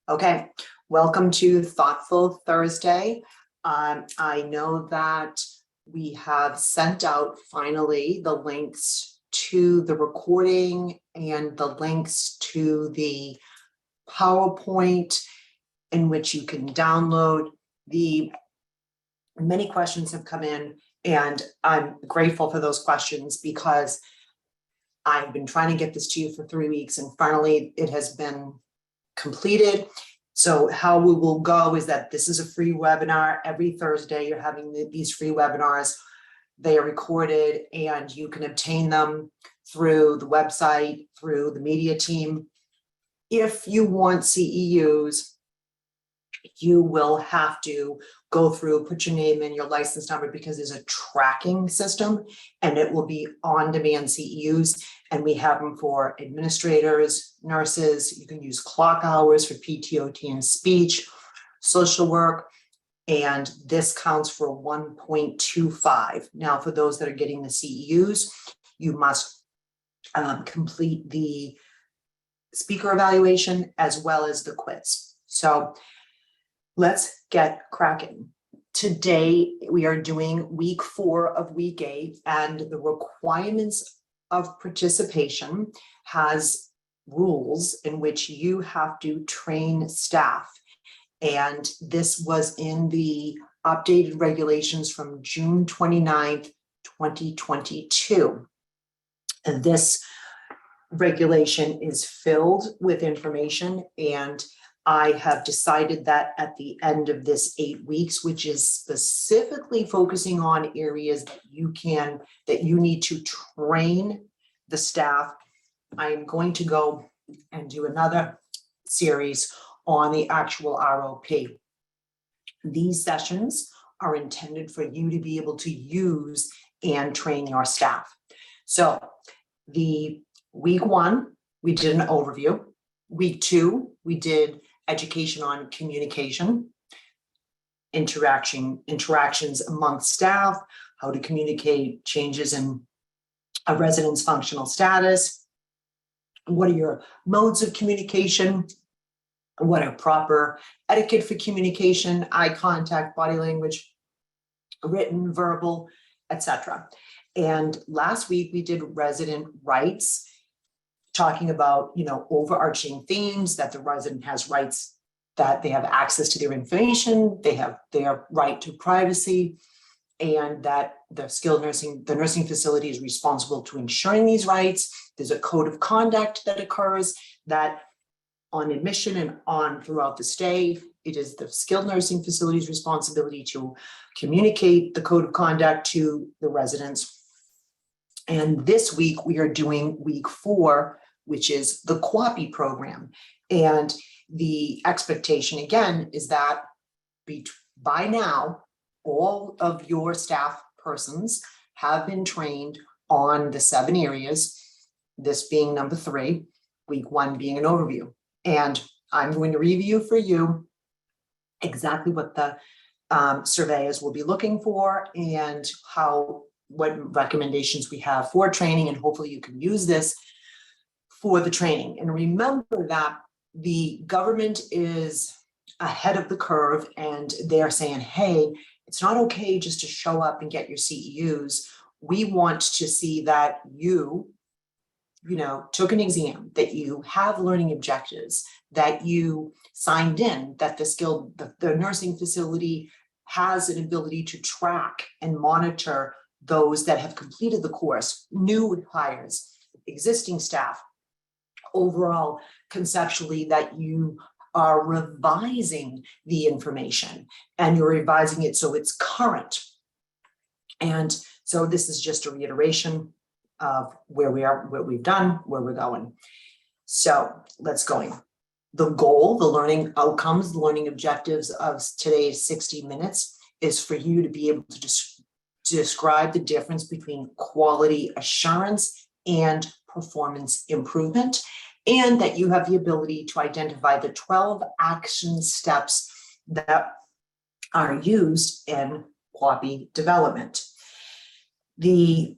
Okay, welcome to Thoughtful Thursday. I know that we have sent out finally the links to the recording and the links to the PowerPoint in which you can download. Many questions have come in, and I'm grateful for those questions because I've been trying to get this to you for 3 weeks, and finally it has been completed. So how we will go is that this is a free webinar. Every Thursday you're having these free webinars. They are recorded and you can obtain them through the website, through the media team. If you want CEUs, you will have to go through, put your name in, your license number, because there's a tracking system and it will be on-demand CEUs. And we have them for administrators, nurses. You can use clock hours for PTOT and speech, social work, and this counts for 1.25. Now, for those that are getting the CEUs, you must complete the speaker evaluation as well as the quiz. So let's get cracking. Today, we are doing week 4 of week 8, and the requirements of participation has rules in which you have to train staff. And this was in the updated regulations from June 29th, 2022. And this regulation is filled with information, and I have decided that at the end of this 8 weeks, which is specifically focusing on areas that you need to train the staff, I'm going to go and do another series on the actual ROP. These sessions are intended for you to be able to use and train your staff. So the week 1, we did an overview. Week 2, we did education on communication, interactions amongst staff, how to communicate changes in a resident's functional status, what are your modes of communication, what are proper etiquette for communication, eye contact, body language, written, verbal, etc. And last week we did resident rights, talking about, overarching themes, that the resident has rights, that they have access to their information, they have their right to privacy, and that the nursing facility is responsible to ensuring these rights. There's a code of conduct that occurs that on admission and on throughout the stay, it is the skilled nursing facility's responsibility to communicate the code of conduct to the residents. And this week we are doing week 4, which is the QAPI program. And the expectation again is that by now, all of your staff persons have been trained on the 7 areas, this being number 3, week 1 being an overview. And I'm going to review for you exactly what the surveyors will be looking for and what recommendations we have for training, and hopefully you can use this for the training. And remember that the government is ahead of the curve, and they're saying, hey, it's not okay just to show up and get your CEUs. We want to see that you took an exam, that you have learning objectives, that you signed in, that the nursing facility has an ability to track and monitor those that have completed the course, new hires, existing staff. Overall, conceptually, that you are revising the information and you're revising it so it's current. And so this is just a reiteration of where we are, what we've done, where we're going. So let's go. The goal, the learning outcomes, the learning objectives of today's 60 minutes is for you to be able to describe the difference between quality assurance and performance improvement, and that you have the ability to identify the 12 action steps that are used in QAPI development. This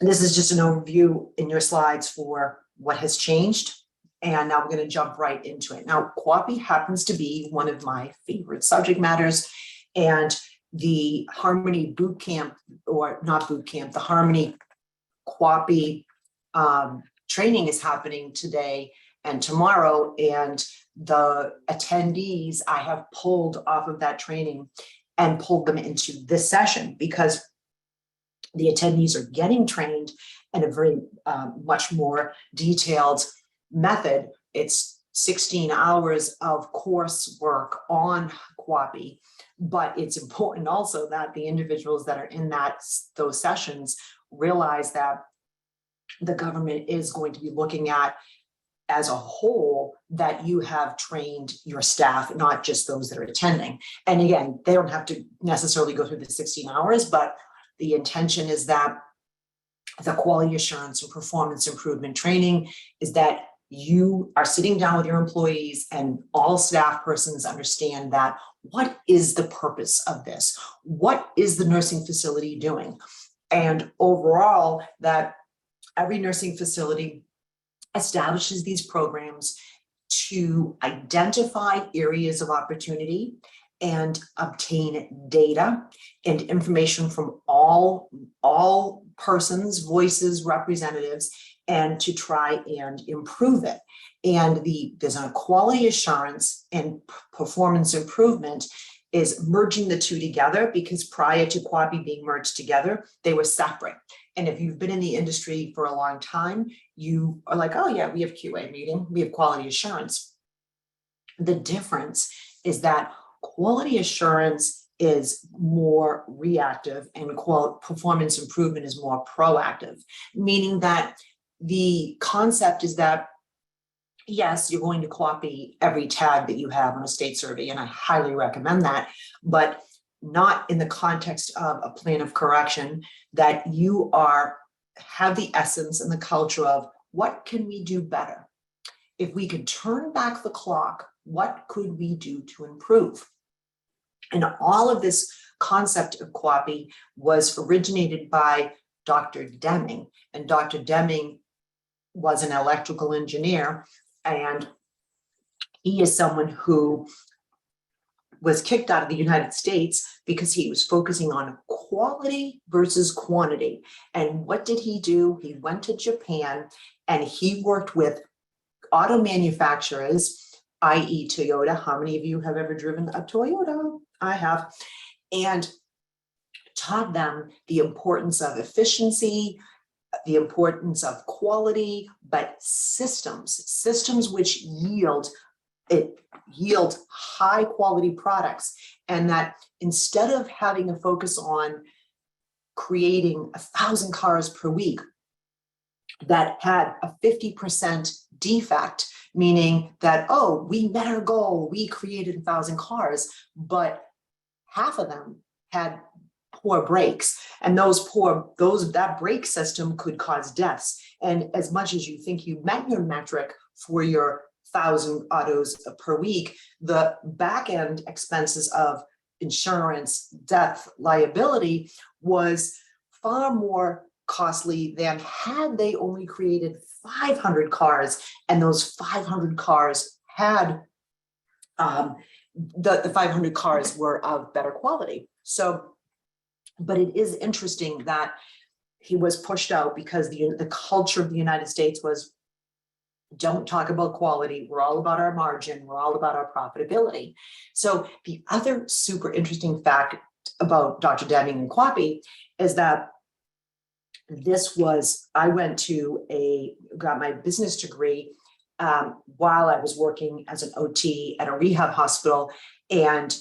is just an overview in your slides for what has changed And now we're going to jump right into it. Now, QAPI happens to be one of my favorite subject matters, and the Harmony Boot Camp, or not boot camp, the Harmony QAPI training is happening today and tomorrow, and the attendees I have pulled off of that training and pulled them into this session because the attendees are getting trained in a very much more detailed method. It's 16 hours of coursework on QAPI, but it's important also that the individuals that are in those sessions realize that the government is going to be looking at as a whole that you have trained your staff, not just those that are attending. And again, they don't have to necessarily go through the 16 hours, but the intention is that the quality assurance and performance improvement training is that you are sitting down with your employees and all staff persons understand that what is the purpose of this? What is the nursing facility doing? And overall, that every nursing facility establishes these programs to identify areas of opportunity and obtain data and information from all persons, voices, representatives, and to try and improve it. And there's a quality assurance and performance improvement is merging the two together, because prior to QAPI being merged together, they were separate. And if you've been in the industry for a long time, you are like, oh yeah, we have QA meeting, we have quality assurance. The difference is that quality assurance is more reactive and performance improvement is more proactive, meaning that the concept is that, yes, you're going to copy every tag that you have on a state survey, and I highly recommend that, but not in the context of a plan of correction, that you have the essence and the culture of what can we do better? If we could turn back the clock, what could we do to improve? And all of this concept of QAPI was originated by Dr. Deming, and Dr. Deming was an electrical engineer, and he is someone who was kicked out of the United States because he was focusing on quality versus quantity. And what did he do? He went to Japan and he worked with auto manufacturers, i.e. Toyota. How many of you have ever driven a Toyota? I have. And taught them the importance of efficiency, the importance of quality, but systems which yield high quality products. And that instead of having a focus on creating 1,000 cars per week that had a 50% defect, meaning that, oh, we met our goal, we created 1,000 cars, but half of them had poor brakes, and that brake system could cause deaths. And as much as you think you met your metric for your 1,000 autos per week, the back end expenses of insurance, death, liability was far more costly than had they only created 500 cars, and those 500 cars had the 500 cars were of better quality. So, but it is interesting that he was pushed out because the culture of the United States was, don't talk about quality. We're all about our margin. We're all about our profitability. So the other super interesting fact about Dr. Deming and QAPI is that I got my business degree while I was working as an OT at a rehab hospital, and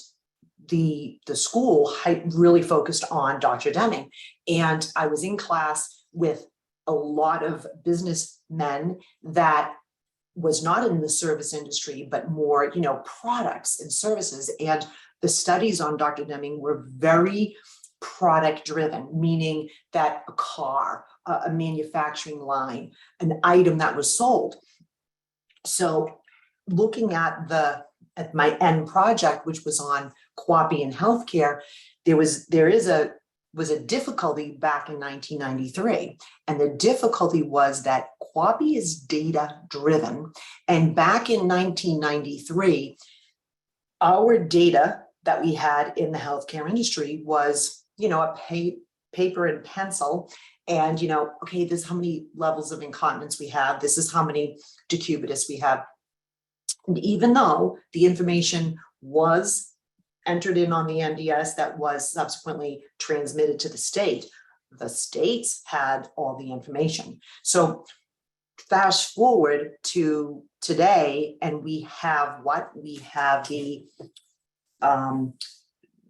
the school really focused on Dr. Deming. And I was in class with a lot of businessmen that was not in the service industry, but more, products and services. And the studies on Dr. Deming were very product driven, meaning that a car, a manufacturing line, an item that was sold. So looking at my end project, which was on QAPI and healthcare, there was a difficulty back in 1993. And the difficulty was that QAPI is data driven, And back in 1993, our data that we had in the healthcare industry was, a paper and pencil. And, okay, this is how many levels of incontinence we have. This is how many decubitus we have. And even though the information was entered in on the NDS that was subsequently transmitted to the states had all the information. So fast forward to today, and we have the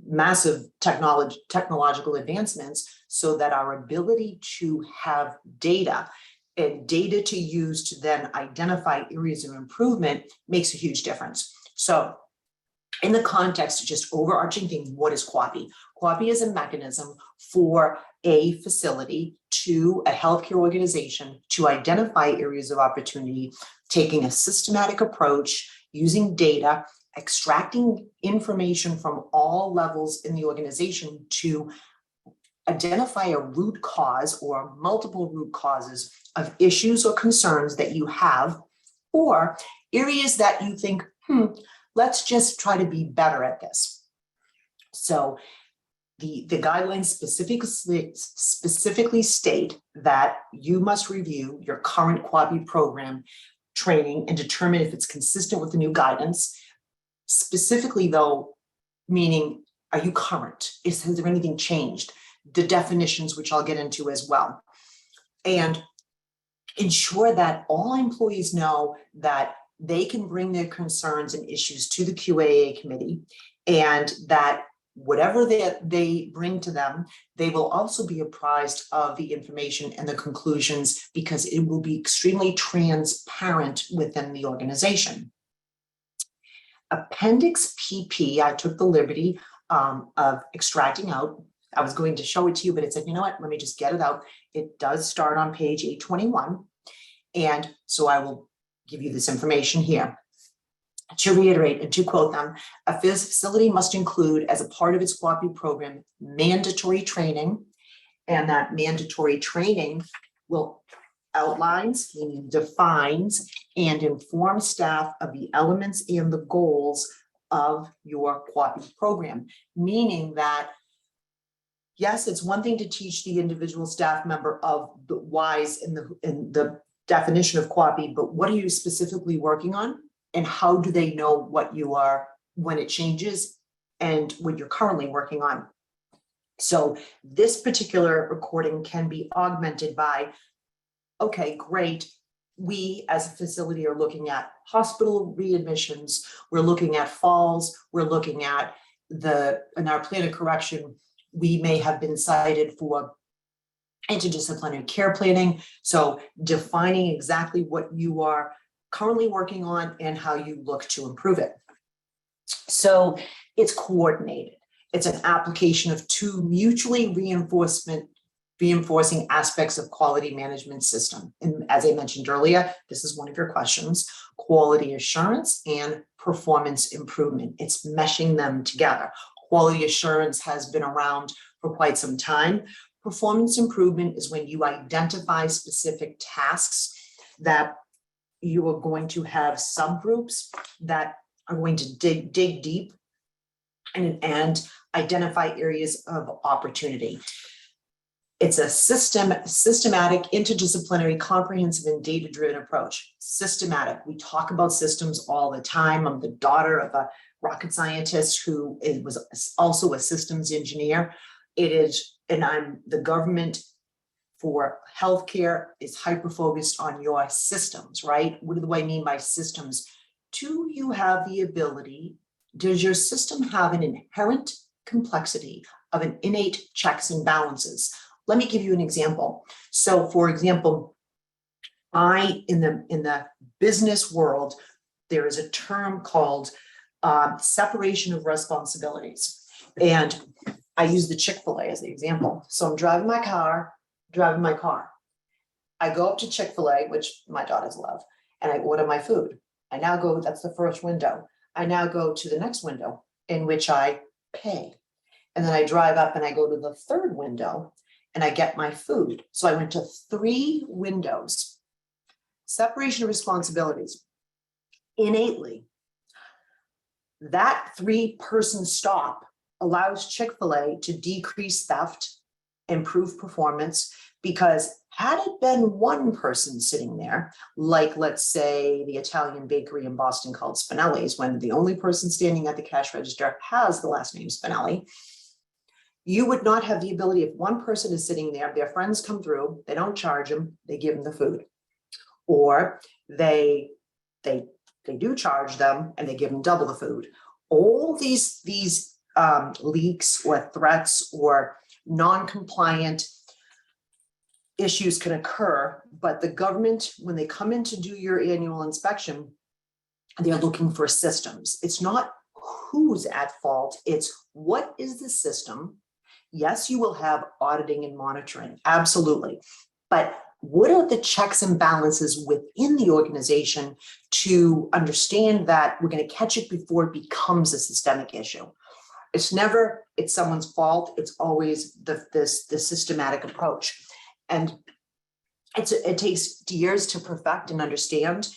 massive technological advancements, so that our ability to have data and data to use to then identify areas of improvement makes a huge difference. So in the context of just overarching thing, what is QAPI? QAPI is a mechanism for a facility to a healthcare organization to identify areas of opportunity, taking a systematic approach, using data, extracting information from all levels in the organization to identify a root cause or multiple root causes of issues or concerns that you have, or areas that you think, let's just try to be better at this. So the guidelines specifically state that you must review your current QAPI program training and determine if it's consistent with the new guidance. Specifically though, meaning, are you current? Has there anything changed? The definitions, which I'll get into as well. And ensure that all employees know that they can bring their concerns and issues to the QAA committee, and that whatever they bring to them, they will also be apprised of the information and the conclusions, because it will be extremely transparent within the organization. Appendix PP, I took the liberty of extracting out. I was going to show it to you, but it said, you know what, let me just get it out. It does start on page 821. And so I will give you this information here. To reiterate and to quote them, a facility must include, as a part of its QAPI program, mandatory training, and that mandatory training will outlines, defines, and inform staff of the elements and the goals of your QAPI program. Meaning that, yes, it's one thing to teach the individual staff member of the whys in the definition of QAPI, but what are you specifically working on? And how do they know what you are when it changes and what you're currently working on? So this particular recording can be augmented by, okay, great. We as a facility are looking at hospital readmissions. We're looking at falls. We're looking at in our plan of correction, we may have been cited for interdisciplinary care planning. So defining exactly what you are currently working on and how you look to improve it. So it's coordinated. It's an application of two mutually reinforcing aspects of quality management system. And as I mentioned earlier, this is one of your questions: quality assurance and performance improvement. It's meshing them together. Quality assurance has been around for quite some time. Performance improvement is when you identify specific tasks that you are going to have subgroups that are going to dig deep and identify areas of opportunity. It's a systematic, interdisciplinary, comprehensive, and data-driven approach. Systematic. We talk about systems all the time. I'm the daughter of a rocket scientist who was also a systems engineer. And I'm the government for healthcare is hyper-focused on your systems, right? What do I mean by systems? Do you have the ability, does your system have an inherent complexity of an innate checks and balances? Let me give you an example. So for example, in the business world, there is a term called separation of responsibilities. And I use the Chick-fil-A as the example. So I'm driving my car. I go up to Chick-fil-A, which my daughters love, and I order my food. I now go, that's the first window. I now go to the next window in which I pay. And then I drive up and I go to the third window and I get my food. So I went to 3 windows. Separation of responsibilities. innately. That 3-person stop allows Chick-fil-A to decrease theft, improve performance, because had it been one person sitting there, like let's say the Italian bakery in Boston called Spinelli's, when the only person standing at the cash register has the last name Spinelli, you would not have the ability. If one person is sitting there, their friends come through, they don't charge them, they give them the food. Or they do charge them and they give them double the food. All these leaks or threats or non-compliant issues can occur, but the government, when they come in to do your annual inspection, they're looking for systems. It's not who's at fault, it's what is the system. Yes, you will have auditing and monitoring, absolutely. But what are the checks and balances within the organization to understand that we're going to catch it before it becomes a systemic issue? It's never, it's someone's fault. It's always the systematic approach. And it takes years to perfect and understand.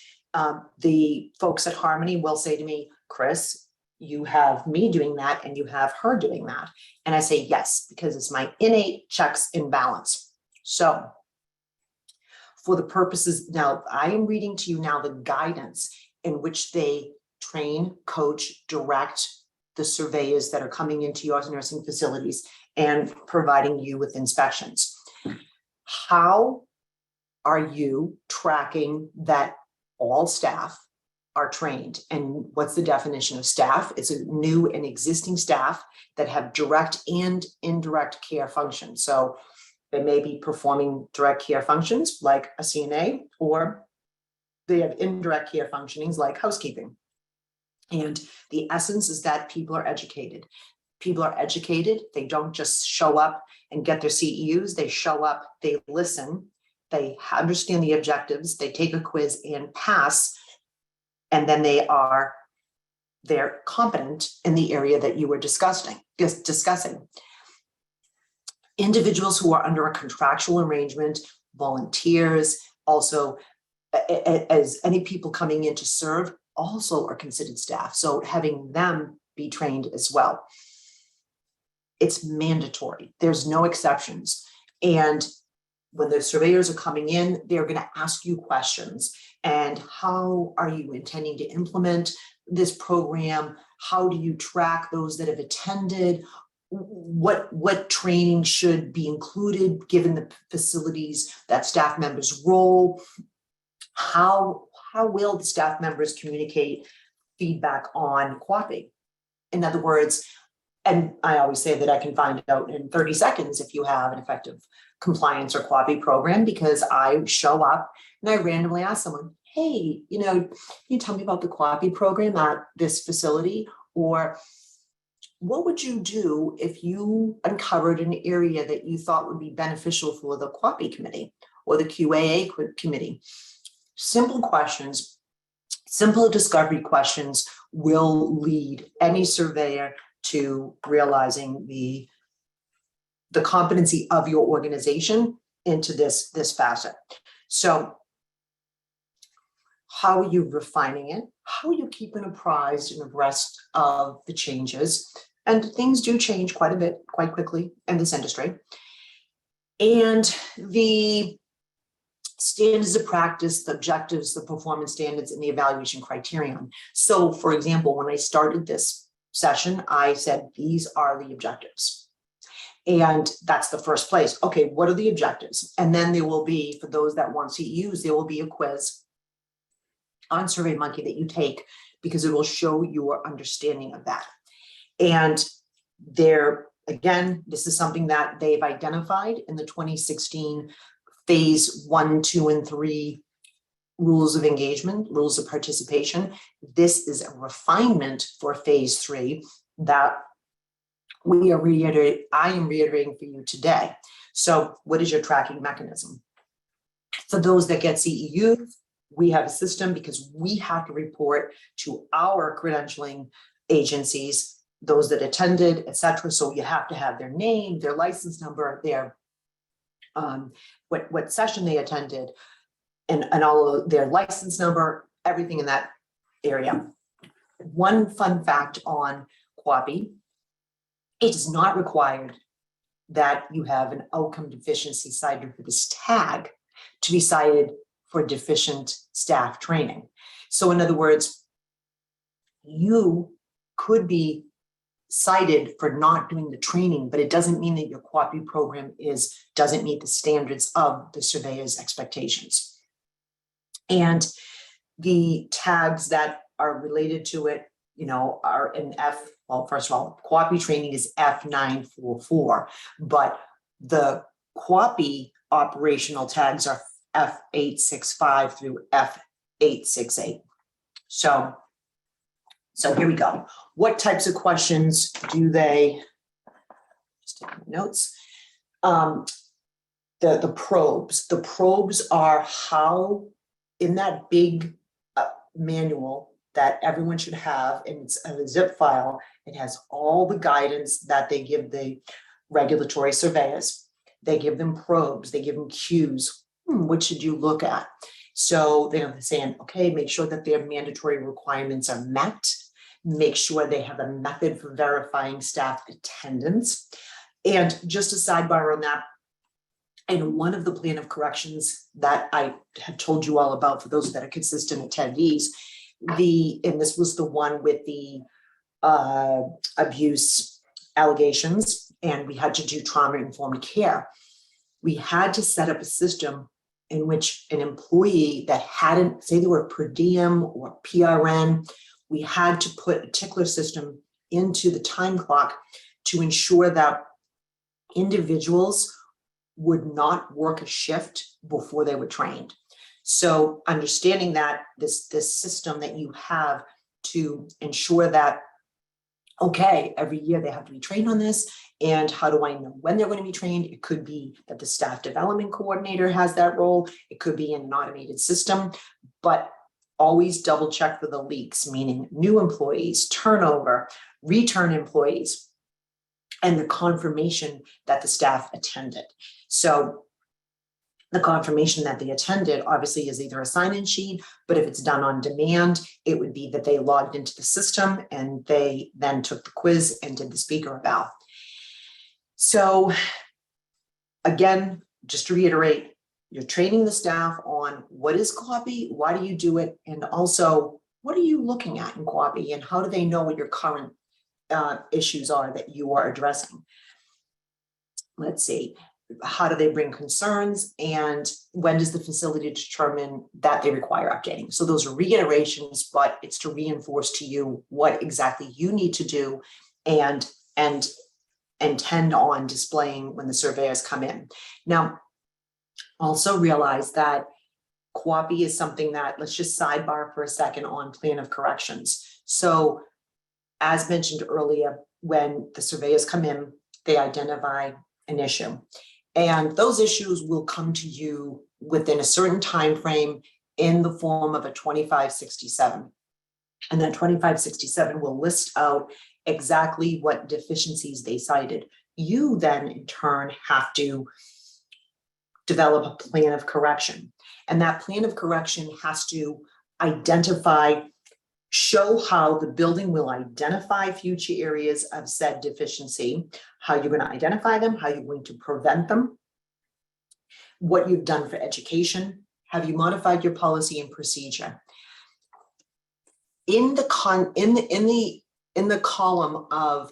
The folks at Harmony will say to me, Chris, you have me doing that and you have her doing that. And I say, yes, because it's my innate checks and balance. So for the purposes, now I am reading to you now the guidance in which they train, coach, direct the surveyors that are coming into your nursing facilities and providing you with inspections. How are you tracking that all staff are trained? And what's the definition of staff? It's a new and existing staff that have direct and indirect care functions. So they may be performing direct care functions like a CNA, or they have indirect care functionings like housekeeping. And the essence is that people are educated. People are educated. They don't just show up and get their CEUs. They show up, they listen, they understand the objectives, they take a quiz and pass, and then they're competent in the area that you were discussing. Individuals who are under a contractual arrangement, volunteers, also as any people coming in to serve, also are considered staff. So having them be trained as well. It's mandatory. There's no exceptions. And when the surveyors are coming in, they're going to ask you questions. And how are you intending to implement this program? How do you track those that have attended? What training should be included given the facilities, that staff members' role? How will the staff members communicate feedback on QAPI? In other words, and I always say that I can find out in 30 seconds if you have an effective compliance or QAPI program, because I show up and I randomly ask someone, hey, can you tell me about the QAPI program at this facility? Or what would you do if you uncovered an area that you thought would be beneficial for the QAPI committee or the QAA committee? Simple questions, simple discovery questions will lead any surveyor to realizing the competency of your organization into this facet. So how are you refining it? How are you keeping apprised and abreast of the changes? And things do change quite a bit, quite quickly in this industry. And the standards of practice, the objectives, the performance standards, and the evaluation criterion. So for example, when I started this session, I said, these are the objectives. And that's the first place. Okay, what are the objectives? And then there will be, for those that want to use, there will be a quiz on SurveyMonkey that you take, because it will show your understanding of that. And there, again, this is something that they've identified in the 2016 phase 1, 2, and 3 rules of engagement, rules of participation. This is a refinement for phase 3 that I am reiterating for you today. So what is your tracking mechanism? For those that get CEUs, we have a system, because we have to report to our credentialing agencies, those that attended, etc. So you have to have their name, their license number, their what session they attended, and all of their license number, everything in that area. One fun fact on QAPI, it is not required that you have an outcome deficiency cited for this tag to be cited for deficient staff training. So in other words, you could be cited for not doing the training, but it doesn't mean that your QAPI program doesn't meet the standards of the surveyor's expectations. And the tags that are related to it, are in well, first of all, QAPI training is F944, but the QAPI operational tags are F865 through F868. So here we go. What types of questions do they, just taking notes, the probes. The probes are how, in that big manual that everyone should have, and it's a zip file, it has all the guidance that they give the regulatory surveyors. They give them probes, they give them cues. What should you look at? So they're saying, okay, make sure that their mandatory requirements are met. Make sure they have a method for verifying staff attendance. And just a sidebar on that, and one of the plan of corrections that I had told you all about, for those that are consistent attendees, and this was the one with the abuse allegations, and we had to do trauma-informed care. We had to set up a system in which an employee that hadn't, say they were per diem or PRN, we had to put a tickler system into the time clock to ensure that individuals would not work a shift before they were trained. So understanding that this system that you have to ensure that, okay, every year they have to be trained on this, and how do I know when they're going to be trained? It could be that the staff development coordinator has that role. It could be in an automated system, but always double check for the leaks, meaning new employees, turnover, return employees, and the confirmation that the staff attended. So the confirmation that they attended obviously is either a sign-in sheet, but if it's done on demand, it would be that they logged into the system and they then took the quiz and did the speaker eval. So again, just to reiterate, you're training the staff on what is QAPI, why do you do it, and also what are you looking at in QAPI, and how do they know what your current issues are that you are addressing. Let's see, how do they bring concerns, and when does the facility determine that they require updating? So those are reiterations, but it's to reinforce to you what exactly you need to do and intend on displaying when the surveyors come in. Now, also realize that QAPI is something that, let's just sidebar for a second on plan of corrections. So as mentioned earlier, when the surveyors come in, they identify an issue. And those issues will come to you within a certain time frame in the form of a 2567. And that 2567 will list out exactly what deficiencies they cited. You then, in turn, have to develop a plan of correction. And that plan of correction has to identify, show how the building will identify future areas of said deficiency, how you're going to identify them, how you're going to prevent them, what you've done for education, have you modified your policy and procedure. In the column of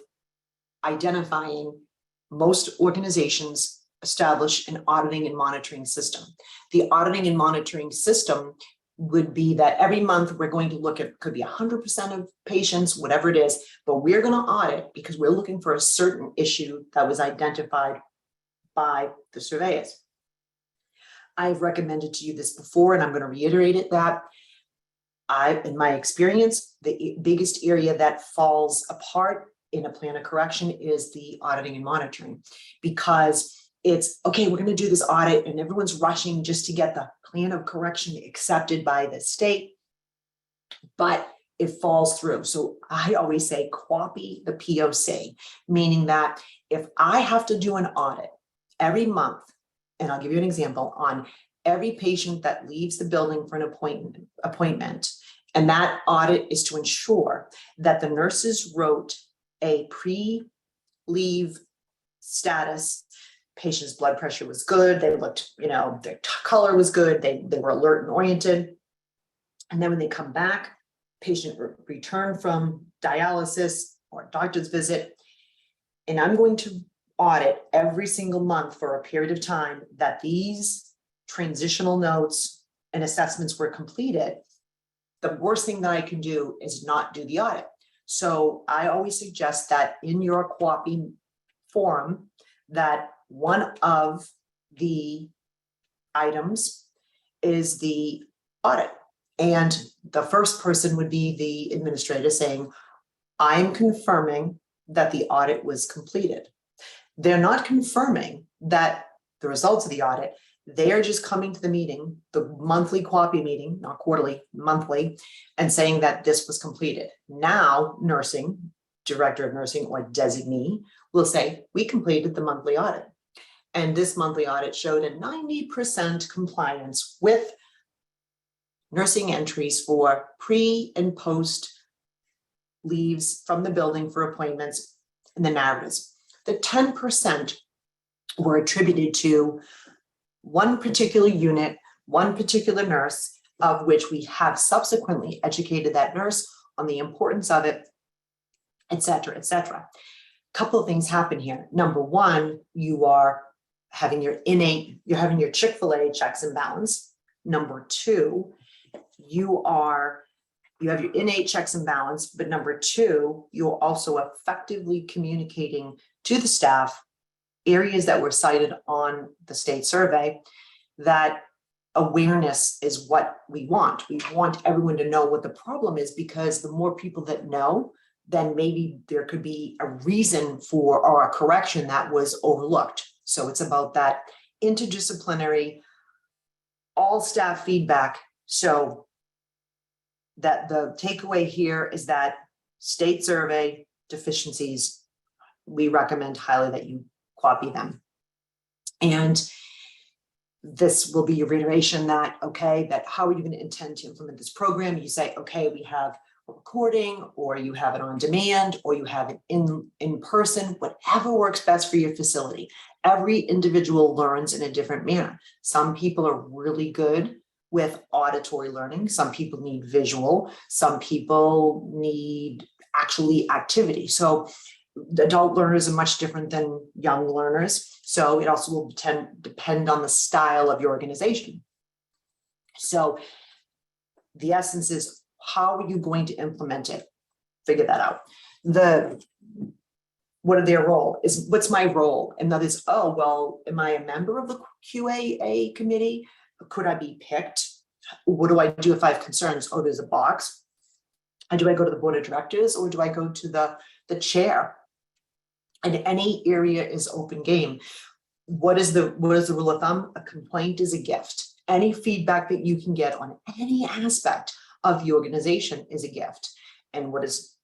identifying, most organizations establish an auditing and monitoring system. The auditing and monitoring system would be that every month we're going to look at, could be 100% of patients, whatever it is, but we're going to audit because we're looking for a certain issue that was identified by the surveyors. I've recommended to you this before, and I'm going to reiterate it, that in my experience, the biggest area that falls apart in a plan of correction is the auditing and monitoring, because it's, okay, we're going to do this audit and everyone's rushing just to get the plan of correction accepted by the state, but it falls through. So I always say QAPI the POC, meaning that if I have to do an audit every month, and I'll give you an example, on every patient that leaves the building for an appointment, And that audit is to ensure that the nurses wrote a pre-leave status. Patient's blood pressure was good. They looked, their color was good. They were alert and oriented. And then when they come back, patient returned from dialysis or doctor's visit, and I'm going to audit every single month for a period of time that these transitional notes and assessments were completed. The worst thing that I can do is not do the audit. So I always suggest that in your QAPI forum, that one of the items is the audit. And the first person would be the administrator saying, I'm confirming that the audit was completed. They're not confirming that the results of the audit, they are just coming to the meeting, the monthly QAPI meeting, not quarterly, monthly, and saying that this was completed. Now, nursing, director of nursing or designee will say, we completed the monthly audit. And this monthly audit showed a 90% compliance with nursing entries for pre and post leaves from the building for appointments and the narratives. The 10% were attributed to one particular unit, one particular nurse, of which we have subsequently educated that nurse on the importance of it, et cetera, et cetera. A couple of things happen here. Number one, you are having your Chick-fil-A checks and balance. Number two, you have your innate checks and balance, but number two, you're also effectively communicating to the staff areas that were cited on the state survey, that awareness is what we want. We want everyone to know what the problem is, because the more people that know, then maybe there could be a reason for or a correction that was overlooked. So it's about that interdisciplinary, all staff feedback. So that the takeaway here is that state survey deficiencies, we recommend highly that you QAPI them. And this will be your reiteration that, okay, that how are you going to intend to implement this program? You say, okay, we have a recording, or you have it on demand, or you have it in person, whatever works best for your facility. Every individual learns in a different manner. Some people are really good with auditory learning. Some people need visual. Some people need actually activity. So the adult learners are much different than young learners. So it also will depend on the style of your organization. So the essence is, how are you going to implement it? Figure that out. What are their role? What's my role? And that is, oh, well, am I a member of the QAA committee? Could I be picked? What do I do if I have concerns? Oh, there's a box. And do I go to the board of directors, or do I go to the chair? And any area is open game. What is the rule of thumb? A complaint is a gift. Any feedback that you can get on any aspect of the organization is a gift. And what does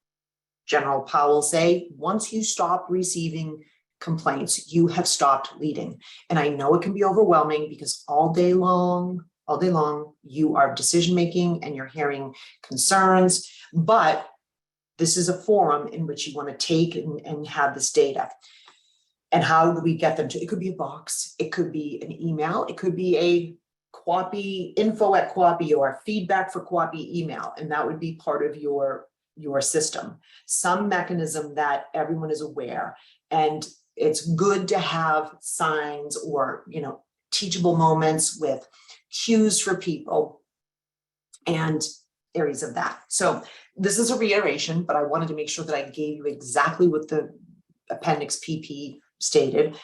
General Powell say? Once you stop receiving complaints, you have stopped leading. And I know it can be overwhelming, because all day long, you are decision making and you're hearing concerns, but this is a forum in which you want to take and have this data. And how do we get them to? It could be a box, it could be an email, it could be a QAPI info@QAPI or feedback for QAPI email, and that would be part of your system. Some mechanism that everyone is aware, and it's good to have signs or teachable moments with cues for people and areas of that. So this is a reiteration, but I wanted to make sure that I gave you exactly what the Appendix PP stated,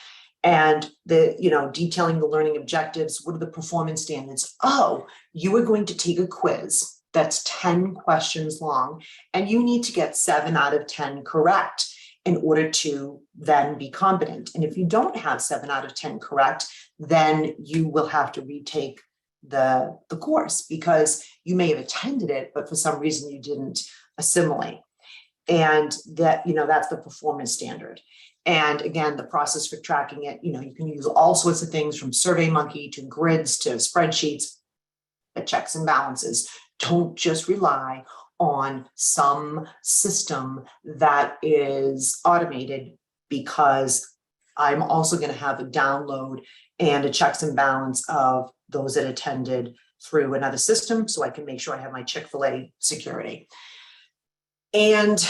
and detailing the learning objectives. What are the performance standards? Oh, you are going to take a quiz that's 10 questions long, and you need to get 7 out of 10 correct in order to then be competent. And if you don't have 7 out of 10 correct, then you will have to retake the course, because you may have attended it, but for some reason you didn't assimilate. And that, that's the performance standard. And again, the process for tracking it, you can use all sorts of things, from SurveyMonkey to grids to spreadsheets, checks and balances. Don't just rely on some system that is automated, because I'm also going to have a download and a checks and balance of those that attended through another system, so I can make sure I have my Chick-fil-A security. And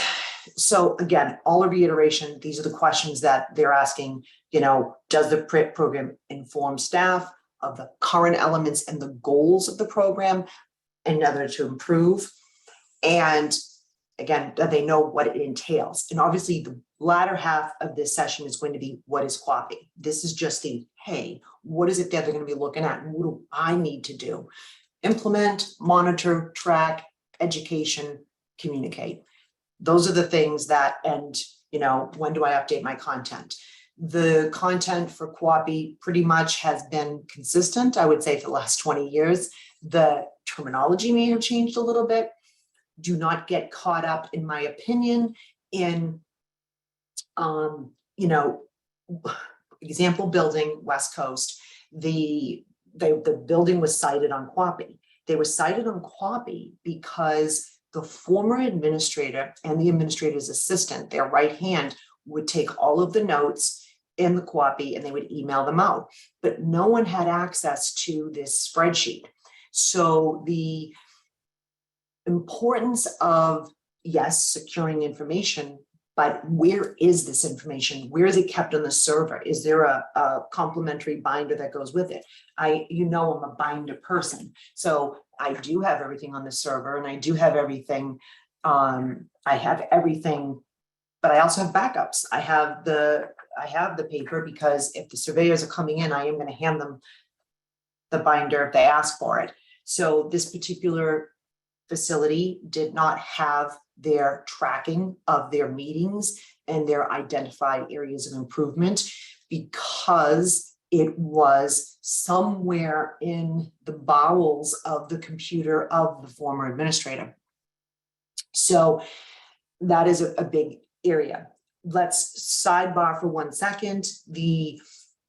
so again, all a reiteration, these are the questions that they're asking, does the program inform staff of the current elements and the goals of the program in order to improve? And again, do they know what it entails? And obviously the latter half of this session is going to be, what is QAPI? This is just the, hey, what is it that they're going to be looking at? What do I need to do? Implement, monitor, track, education, communicate. Those are the things that, and when do I update my content? The content for QAPI pretty much has been consistent, I would say, for the last 20 years. The terminology may have changed a little bit. Do not get caught up, in my opinion, in, example building, West Coast, the building was cited on QAPI. They were cited on QAPI because the former administrator and the administrator's assistant, their right hand, would take all of the notes in the QAPI and they would email them out. But no one had access to this spreadsheet. So the importance of, yes, securing information, but where is this information? Where is it kept on the server? Is there a complementary binder that goes with it? I'm a binder person. So I do have everything on the server and I do have everything. I have everything, but I also have backups. I have the paper, because if the surveyors are coming in, I am going to hand them the binder if they ask for it. So this particular facility did not have their tracking of their meetings and their identified areas of improvement, because it was somewhere in the bowels of the computer of the former administrator. So that is a big area. Let's sidebar for 1 second.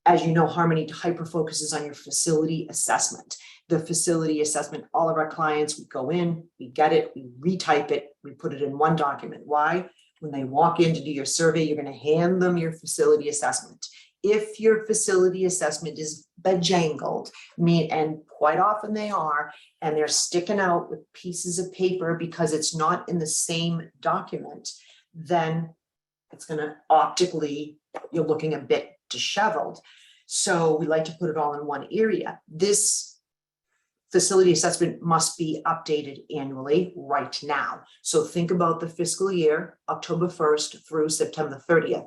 As you know, Harmony hyper focuses on your facility assessment. The facility assessment, all of our clients, we go in, we get it, we retype it, we put it in one document. Why? When they walk in to do your survey, you're going to hand them your facility assessment. If your facility assessment is bejangled, and quite often they are, and they're sticking out with pieces of paper because it's not in the same document, then it's going to optically, you're looking a bit disheveled. So we like to put it all in one area. This facility assessment must be updated annually right now. So think about the fiscal year, October 1st through September 30th.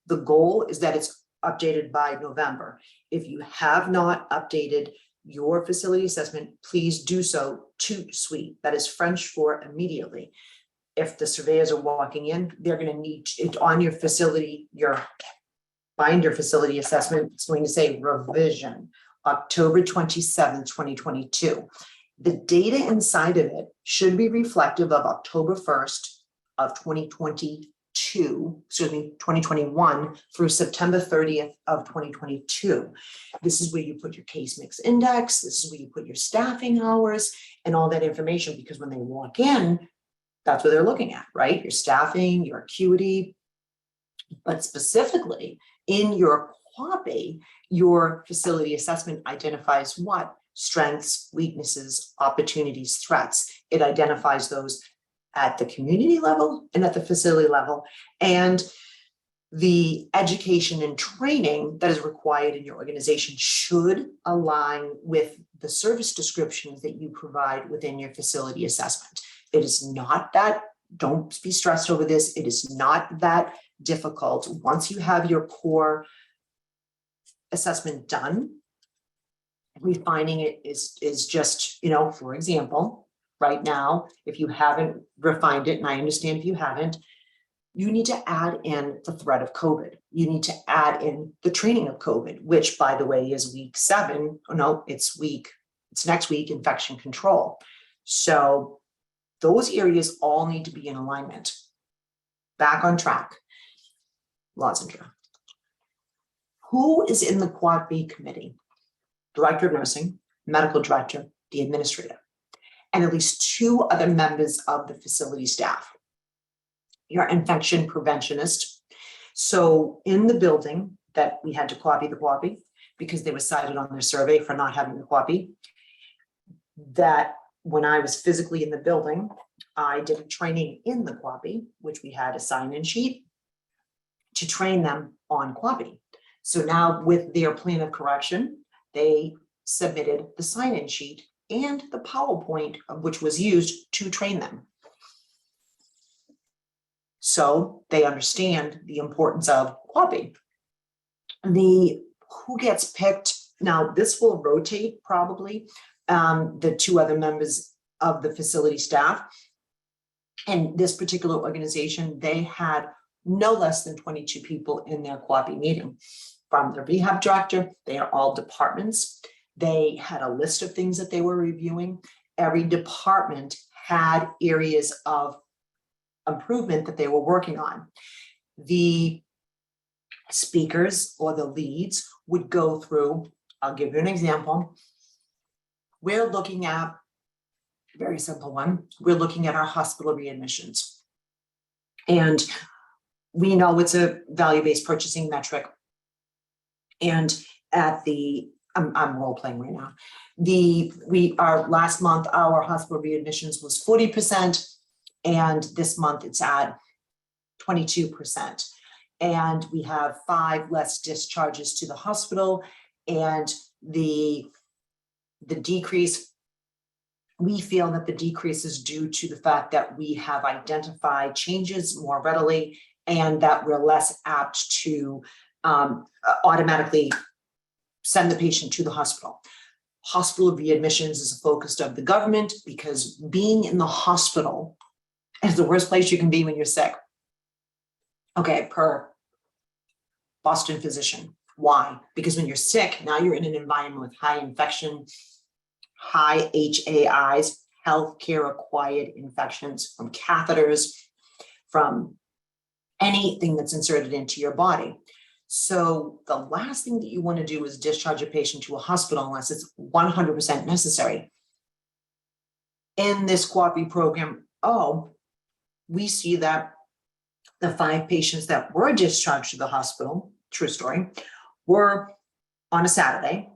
The goal is that it's updated by November. If you have not updated your facility assessment, please do so tout de suite. That is French for immediately. If the surveyors are walking in, they're going to need it on your facility, your binder facility assessment. It's going to say revision, October 27th, 2022. The data inside of it should be reflective of October 1st of 2021 through September 30th of 2022. This is where you put your case mix index. This is where you put your staffing hours and all that information, because when they walk in, that's what they're looking at, right? Your staffing, your acuity, but specifically in your QAPI, your facility assessment identifies what? Strengths, weaknesses, opportunities, threats. It identifies those at the community level and at the facility level, and the education and training that is required in your organization should align with the service descriptions that you provide within your facility assessment. It is not that, don't be stressed over this, it is not that difficult. Once you have your core assessment done, refining it is just, for example, right now, if you haven't refined it, and I understand if you haven't, you need to add in the threat of COVID. You need to add in the training of COVID, which, by the way, is week 7. Oh, no, it's next week, infection control. So those areas all need to be in alignment. Back on track. Lozinger. Who is in the QAPI committee? Director of Nursing, Medical Director, the Administrator. and at least 2 other members of the facility staff. Your infection preventionist. So in the building that we had to QAPI the QAPI because they were cited on their survey for not having the QAPI, that when I was physically in the building, I did a training in the QAPI, which we had a sign-in sheet to train them on QAPI. So now with their plan of correction, they submitted the sign-in sheet and the PowerPoint, which was used to train them. So they understand the importance of QAPI. Who gets picked, now this will rotate probably, the 2 other members of the facility staff. And this particular organization, they had no less than 22 people in their QAPI meeting. From the rehab director, they are all departments. They had a list of things that they were reviewing. Every department had areas of improvement that they were working on. The speakers or the leads would go through, I'll give you an example. We're looking at, very simple one, we're looking at our hospital readmissions. And we know it's a value-based purchasing metric. And at the, I'm role playing right now. Our last month, our hospital readmissions was 40%, and this month it's at 22%. And we have 5 less discharges to the hospital, and the decrease, we feel that the decrease is due to the fact that we have identified changes more readily and that we're less apt to automatically send the patient to the hospital. Hospital readmissions is a focus of the government because being in the hospital is the worst place you can be when you're sick. Okay, per Boston physician. Why? Because when you're sick, now you're in an environment with high infection, high HAIs, healthcare acquired infections from catheters, from anything that's inserted into your body. So the last thing that you want to do is discharge a patient to a hospital unless it's 100% necessary. In this QAPI program, we see that the 5 patients that were discharged to the hospital, true story, were on a Saturday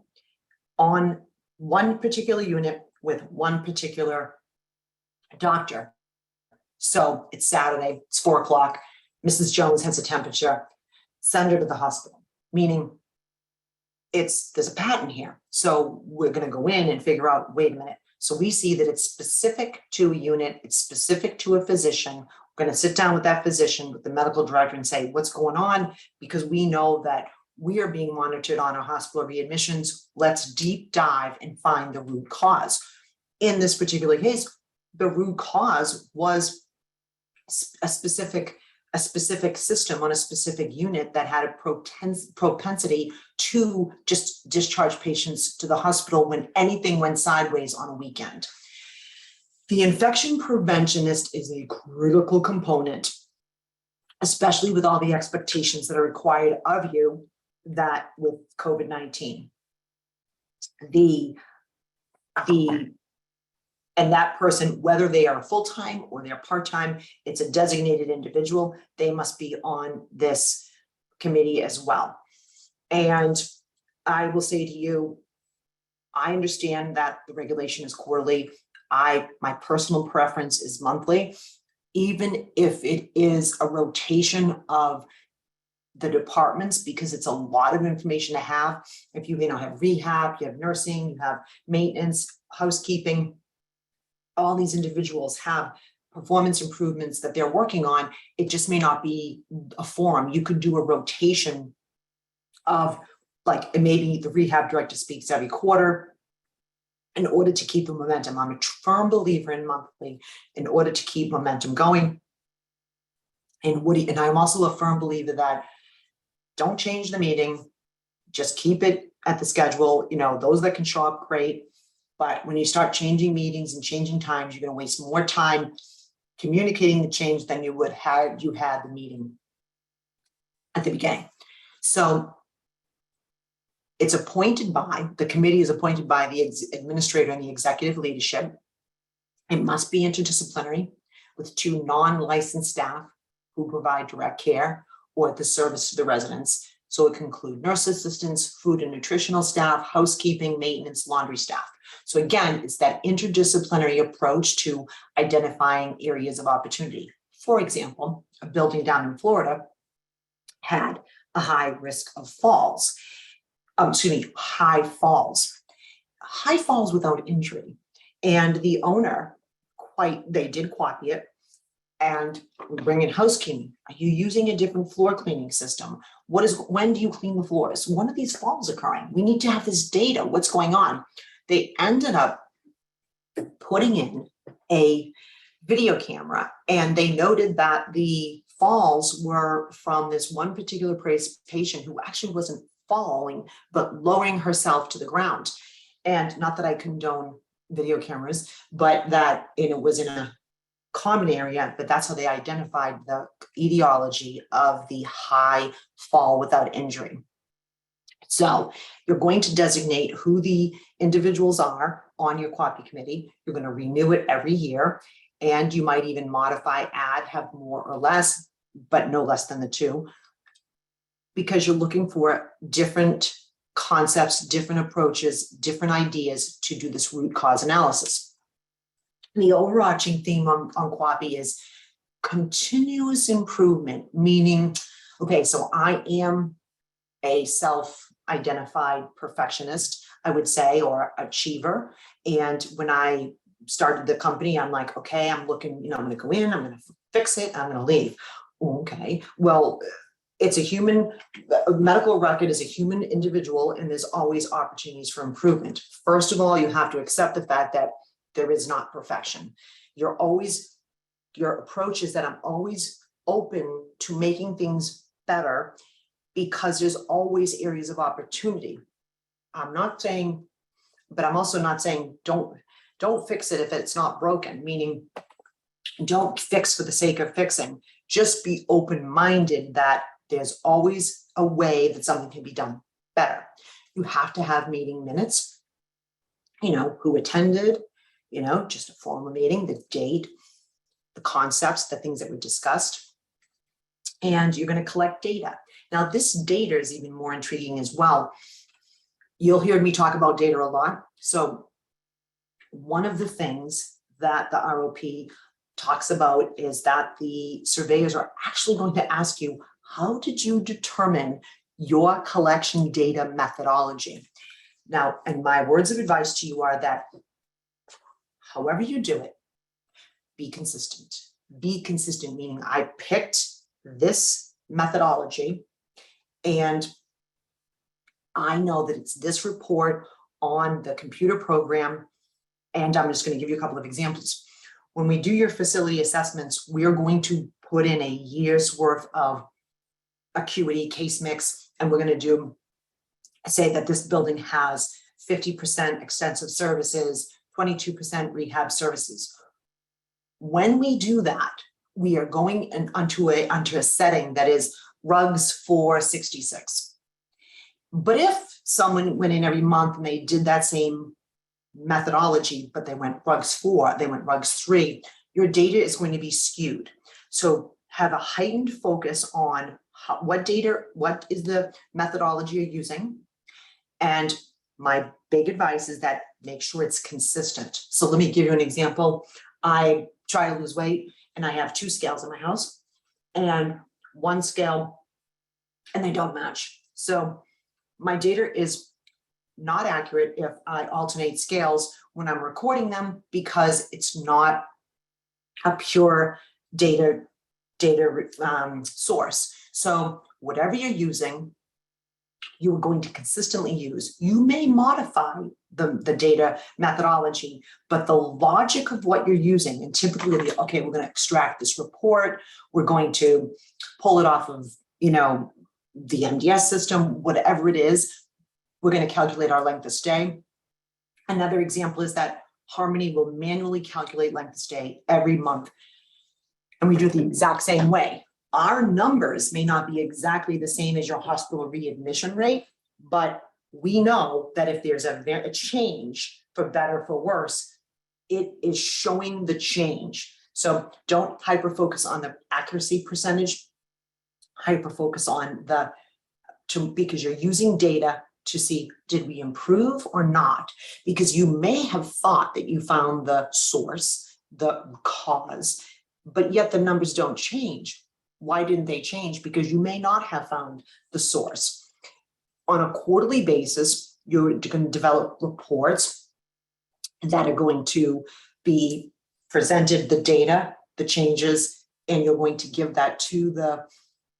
on one particular unit with one particular doctor. So it's Saturday, it's 4 o'clock, Mrs. Jones has a temperature, send her to the hospital, meaning there's a pattern here. So we're going to go in and figure out, wait a minute. So we see that it's specific to a unit, it's specific to a physician. We're going to sit down with that physician, with the medical director, and say, what's going on? Because we know that we are being monitored on our hospital readmissions. Let's deep dive and find the root cause. In this particular case, the root cause was a specific system on a specific unit that had a propensity to just discharge patients to the hospital when anything went sideways on a weekend. The infection preventionist is a critical component, especially with all the expectations that are required of you that with COVID-19. And that person, whether they are full-time or they're part-time, it's a designated individual. They must be on this committee as well. And I will say to you, I understand that the regulation is quarterly. My personal preference is monthly, even if it is a rotation of the departments, because it's a lot of information to have. If you have rehab, you have nursing, you have maintenance, housekeeping, all these individuals have performance improvements that they're working on. It just may not be a forum. You could do a rotation of maybe the rehab director speaks every quarter in order to keep the momentum. I'm a firm believer in monthly in order to keep momentum going. And I'm also a firm believer that don't change the meeting, just keep it at the schedule. Those that can show up, great. But when you start changing meetings and changing times, you're going to waste more time communicating the change than you would had you had the meeting at the beginning. So it's appointed by, the committee is appointed by the administrator and the executive leadership. It must be interdisciplinary with 2 non-licensed staff who provide direct care or the service to the residents. So it can include nurse assistants, food and nutritional staff, housekeeping, maintenance, laundry staff. So again, it's that interdisciplinary approach to identifying areas of opportunity. For example, a building down in Florida had a high risk of falls. High falls without injury. And the owner, they did QAPI it, and we bring in housekeeping. Are you using a different floor cleaning system? When do you clean the floors? When are these falls occurring? We need to have this data. What's going on? They ended up putting in a video camera, and they noted that the falls were from this one particular patient who actually wasn't falling, but lowering herself to the ground. And not that I condone video cameras, but that it was in a common area, but that's how they identified the etiology of the high fall without injury. So you're going to designate who the individuals are on your QAPI committee. You're going to renew it every year, and you might even modify, add, have more or less, but no less than the 2, because you're looking for different concepts, different approaches, different ideas to do this root cause analysis. The overarching theme on QAPI is continuous improvement, meaning, okay, so I am a self-identified perfectionist, I would say, or achiever. And when I started the company, I'm like, okay, I'm looking, I'm going to go in, I'm going to fix it, I'm going to leave. Okay, well, it's a medical record is a human individual, and there's always opportunities for improvement. First of all, you have to accept the fact that there is not perfection. Your approach is that I'm always open to making things better, because there's always areas of opportunity. I'm not saying, but I'm also not saying don't fix it if it's not broken, meaning don't fix for the sake of fixing. Just be open-minded that there's always a way that something can be done better. You have to have meeting minutes, who attended, just a formal meeting, the date, the concepts, the things that were discussed, and you're going to collect data. Now, this data is even more intriguing as well. You'll hear me talk about data a lot. So one of the things that the ROP talks about is that the surveyors are actually going to ask you, how did you determine your collection data methodology? Now, and my words of advice to you are that however you do it, be consistent. Be consistent, meaning I picked this methodology and I know that it's this report on the computer program. And I'm just going to give you a couple of examples. When we do your facility assessments, we are going to put in a year's worth of acuity case mix, and we're going to say that this building has 50% extensive services, 22% rehab services. When we do that, we are going onto a setting that is rugs for 66. But if someone went in every month and they did that same methodology, but they went rugs 4, they went rugs 3, your data is going to be skewed. So have a heightened focus on what is the methodology you're using. And my big advice is that make sure it's consistent. So let me give you an example. I try to lose weight and I have 2 scales in my house and 1 scale, and they don't match. So my data is not accurate if I alternate scales when I'm recording them, because it's not a pure data source. So whatever you're using, you're going to consistently use. You may modify the data methodology, but the logic of what you're using, and typically, okay, we're going to extract this report, we're going to pull it off of, the MDS system, whatever it is, we're going to calculate our length of stay. Another example is that Harmony will manually calculate length of stay every month. And we do it the exact same way. Our numbers may not be exactly the same as your hospital readmission rate, but we know that if there's a change for better, for worse, it is showing the change. So don't hyper focus on the accuracy percentage, hyper focus on because you're using data to see, did we improve or not? Because you may have thought that you found the source, the cause, but yet the numbers don't change. Why didn't they change? Because you may not have found the source. On a quarterly basis, you're going to develop reports that are going to be presented, the data, the changes, and you're going to give that to the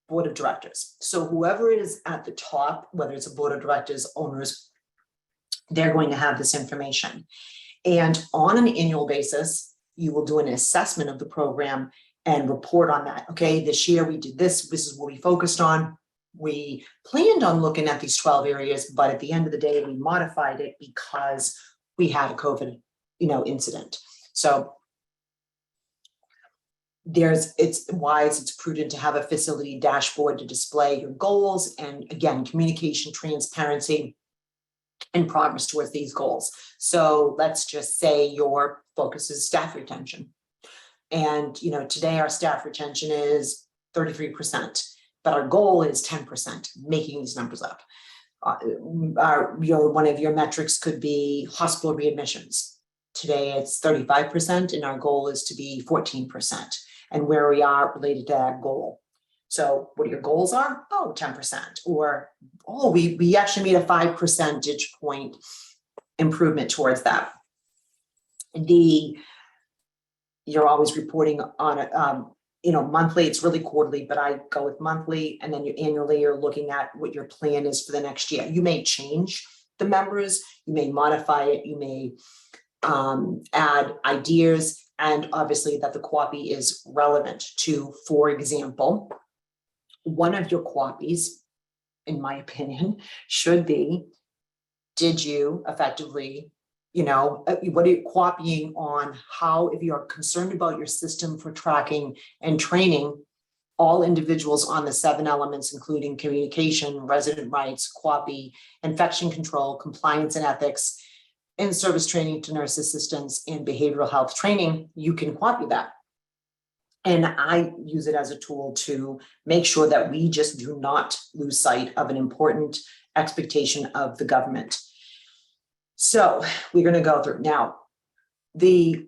board of directors. So whoever is at the top, whether it's a board of directors, owners, they're going to have this information. And on an annual basis, you will do an assessment of the program and report on that. Okay, this year we did this is what we focused on. We planned on looking at these 12 areas, but at the end of the day, we modified it because we had a COVID, incident. So it's prudent to have a facility dashboard to display your goals and, again, communication, transparency, and progress towards these goals. So let's just say your focus is staff retention. And, today our staff retention is 33%, but our goal is 10%, making these numbers up. One of your metrics could be hospital readmissions. Today it's 35%, and our goal is to be 14%. And where we are related to that goal. So what your goals are? 10%. Or, we actually made a 5 percentage point improvement towards that. You're always reporting on it, monthly. It's really quarterly, but I go with monthly. And then annually, you're looking at what your plan is for the next year. You may change the members, you may modify it, you may add ideas, and obviously that the QAPI is relevant to, for example, one of your QAPIs, in my opinion, should be, did you effectively, what are you QAPIing on how, if you're concerned about your system for tracking and training all individuals on the 7 elements, including communication, resident rights, QAPI, infection control, compliance and ethics, in-service training to nurse assistants, and behavioral health training, you can QAPI that. And I use it as a tool to make sure that we just do not lose sight of an important expectation of the government. So we're going to go through now. This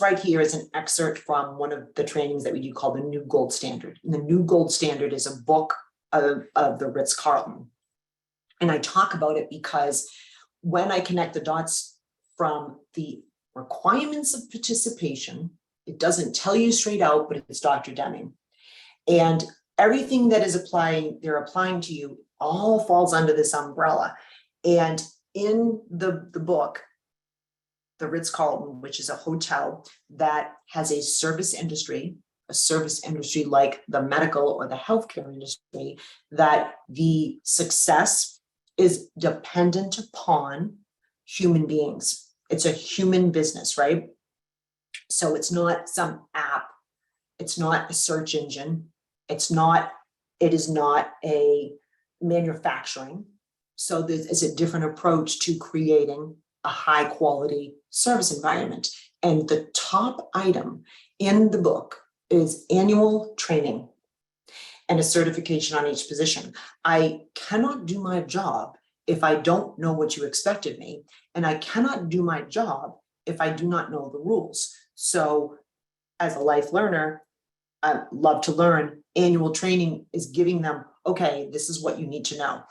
right here is an excerpt from one of the trainings that we do called the New Gold Standard. And the New Gold Standard is a book of the Ritz-Carlton. And I talk about it because when I connect the dots from the requirements of participation, it doesn't tell you straight out, but it's Dr. Deming. And everything that is they're applying to you all falls under this umbrella. And in the book, the Ritz-Carlton, which is a hotel that has a service industry like the medical or the healthcare industry, that the success is dependent upon human beings. It's a human business, right? So it's not some app. It's not a search engine. It is not a manufacturing. So there's a different approach to creating a high quality service environment. And the top item in the book is annual training and a certification on each position. I cannot do my job if I don't know what you expect of me, and I cannot do my job if I do not know the rules. So as a life learner, I love to learn. Annual training is giving them, okay, this is what you need to know,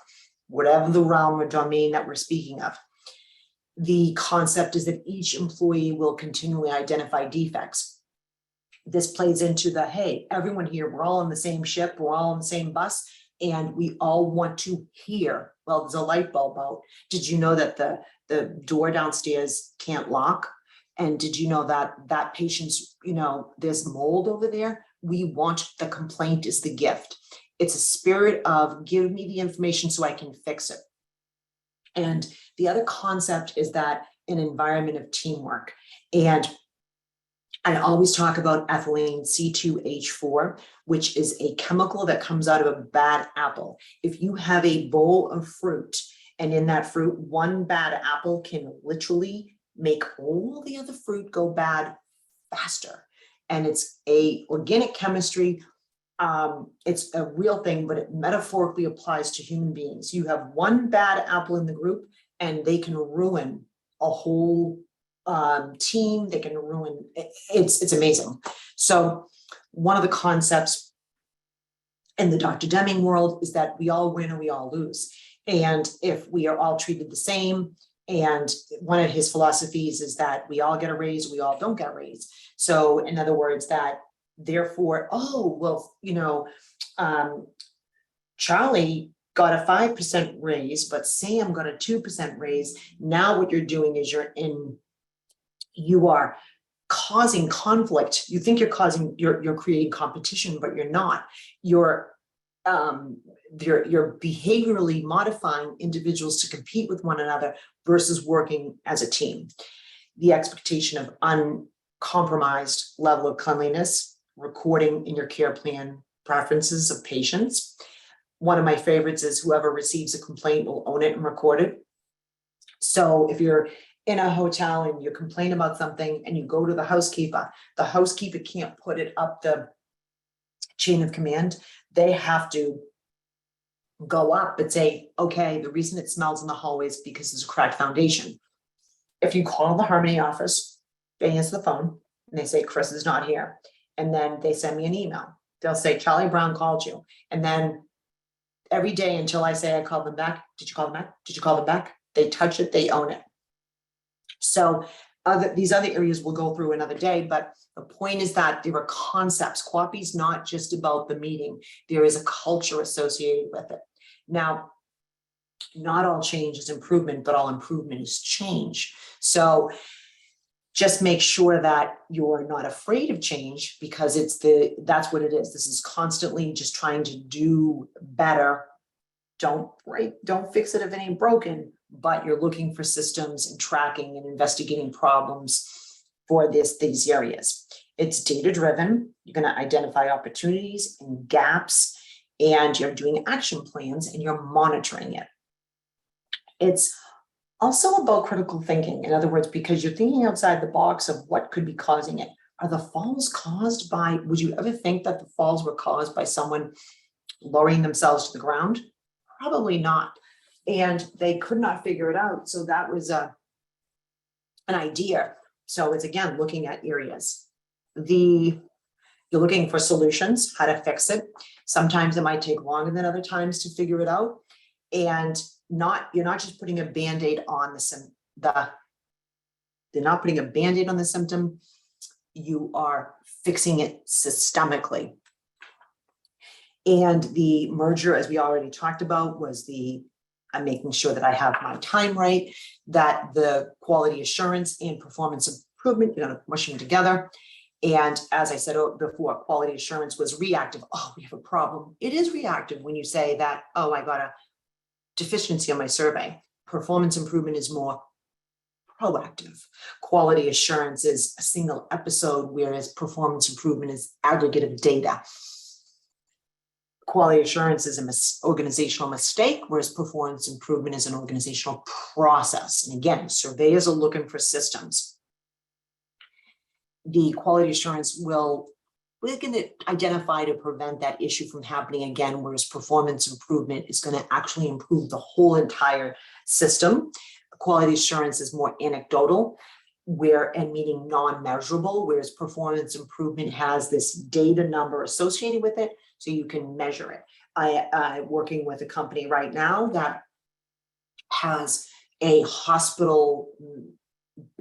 whatever the realm or domain that we're speaking of. The concept is that each employee will continually identify defects. This plays into the, hey, everyone here, we're all on the same ship, we're all on the same bus, and we all want to hear, well, there's a light bulb out. Did you know that the door downstairs can't lock? And did you know that that patient's, there's mold over there? We want, the complaint is the gift. It's a spirit of give me the information so I can fix it. And the other concept is that an environment of teamwork. And I always talk about ethylene C2H4, which is a chemical that comes out of a bad apple. If you have a bowl of fruit, and in that fruit, one bad apple can literally make all the other fruit go bad faster. And it's a organic chemistry. It's a real thing, but it metaphorically applies to human beings. You have one bad apple in the group and they can ruin a whole team. They can ruin, it's amazing. So one of the concepts in the Dr. Deming world is that we all win or we all lose. And if we are all treated the same, and one of his philosophies is that we all get a raise, we all don't get a raise. So in other words, that therefore, oh, well, you know, Charlie got a 5% raise, but Sam got a 2% raise. Now what you're doing is you are causing conflict. You think you're creating competition, but you're not. You're behaviorally modifying individuals to compete with one another versus working as a team. The expectation of uncompromised level of cleanliness, recording in your care plan preferences of patients. One of my favorites is whoever receives a complaint will own it and record it. So if you're in a hotel and you complain about something and you go to the housekeeper can't put it up the chain of command. They have to go up and say, okay, the reason it smells in the hallway is because there's a cracked foundation. If you call the Harmony office, they answer the phone and they say, Chris is not here. And then they send me an email. They'll say, Charlie Brown called you. And then every day until I say I called them back, did you call them back? Did you call them back? They touch it, they own it. So these other areas we'll go through another day, but the point is that there are concepts. QAPI is not just about the meeting. There is a culture associated with it. Now, not all change is improvement, but all improvement is change. So just make sure that you're not afraid of change, because that's what it is. This is constantly just trying to do better. Don't fix it if it ain't broken, but you're looking for systems and tracking and investigating problems for these areas. It's data-driven. You're going to identify opportunities and gaps, and you're doing action plans and you're monitoring it. It's also about critical thinking. In other words, because you're thinking outside the box of what could be causing it. Are the falls caused by, would you ever think that the falls were caused by someone lowering themselves to the ground? Probably not. And they could not figure it out. So that was an idea. So it's, again, looking at areas. You're looking for solutions, how to fix it. Sometimes it might take longer than other times to figure it out. And you're not just putting a Band-Aid on they're not putting a Band-Aid on the symptom. You are fixing it systemically. And the merger, as we already talked about, was I'm making sure that I have my time right, that the quality assurance and performance improvement, you're going to mush them together. And as I said before, quality assurance was reactive. Oh, we have a problem. It is reactive when you say that, oh, I got a deficiency on my survey. Performance improvement is more proactive. Quality assurance is a single episode, whereas performance improvement is aggregate of data. Quality assurance is an organizational mistake, whereas performance improvement is an organizational process. And again, surveyors are looking for systems. The quality assurance we're going to identify to prevent that issue from happening again, whereas performance improvement is going to actually improve the whole entire system. Quality assurance is more anecdotal, meaning non-measurable, whereas performance improvement has this data number associated with it, so you can measure it. I'm working with a company right now that has a hospital,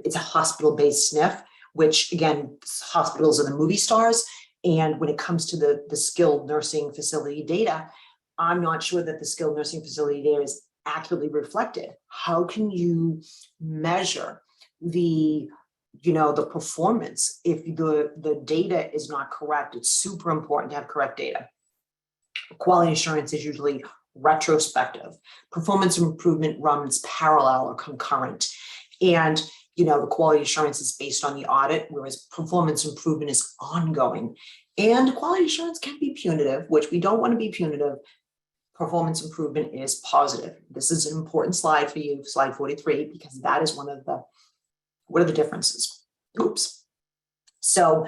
it's a hospital-based sniff, which again, hospitals are the movie stars. And when it comes to the skilled nursing facility data, I'm not sure that the skilled nursing facility data is accurately reflected. How can you measure the performance if the data is not correct? It's super important to have correct data. Quality assurance is usually retrospective. Performance improvement runs parallel or concurrent. And the quality assurance is based on the audit, whereas performance improvement is ongoing. And quality assurance can be punitive, which we don't want to be punitive. Performance improvement is positive. This is an important slide for you, slide 43, because that is one of the What are the differences? Oops. So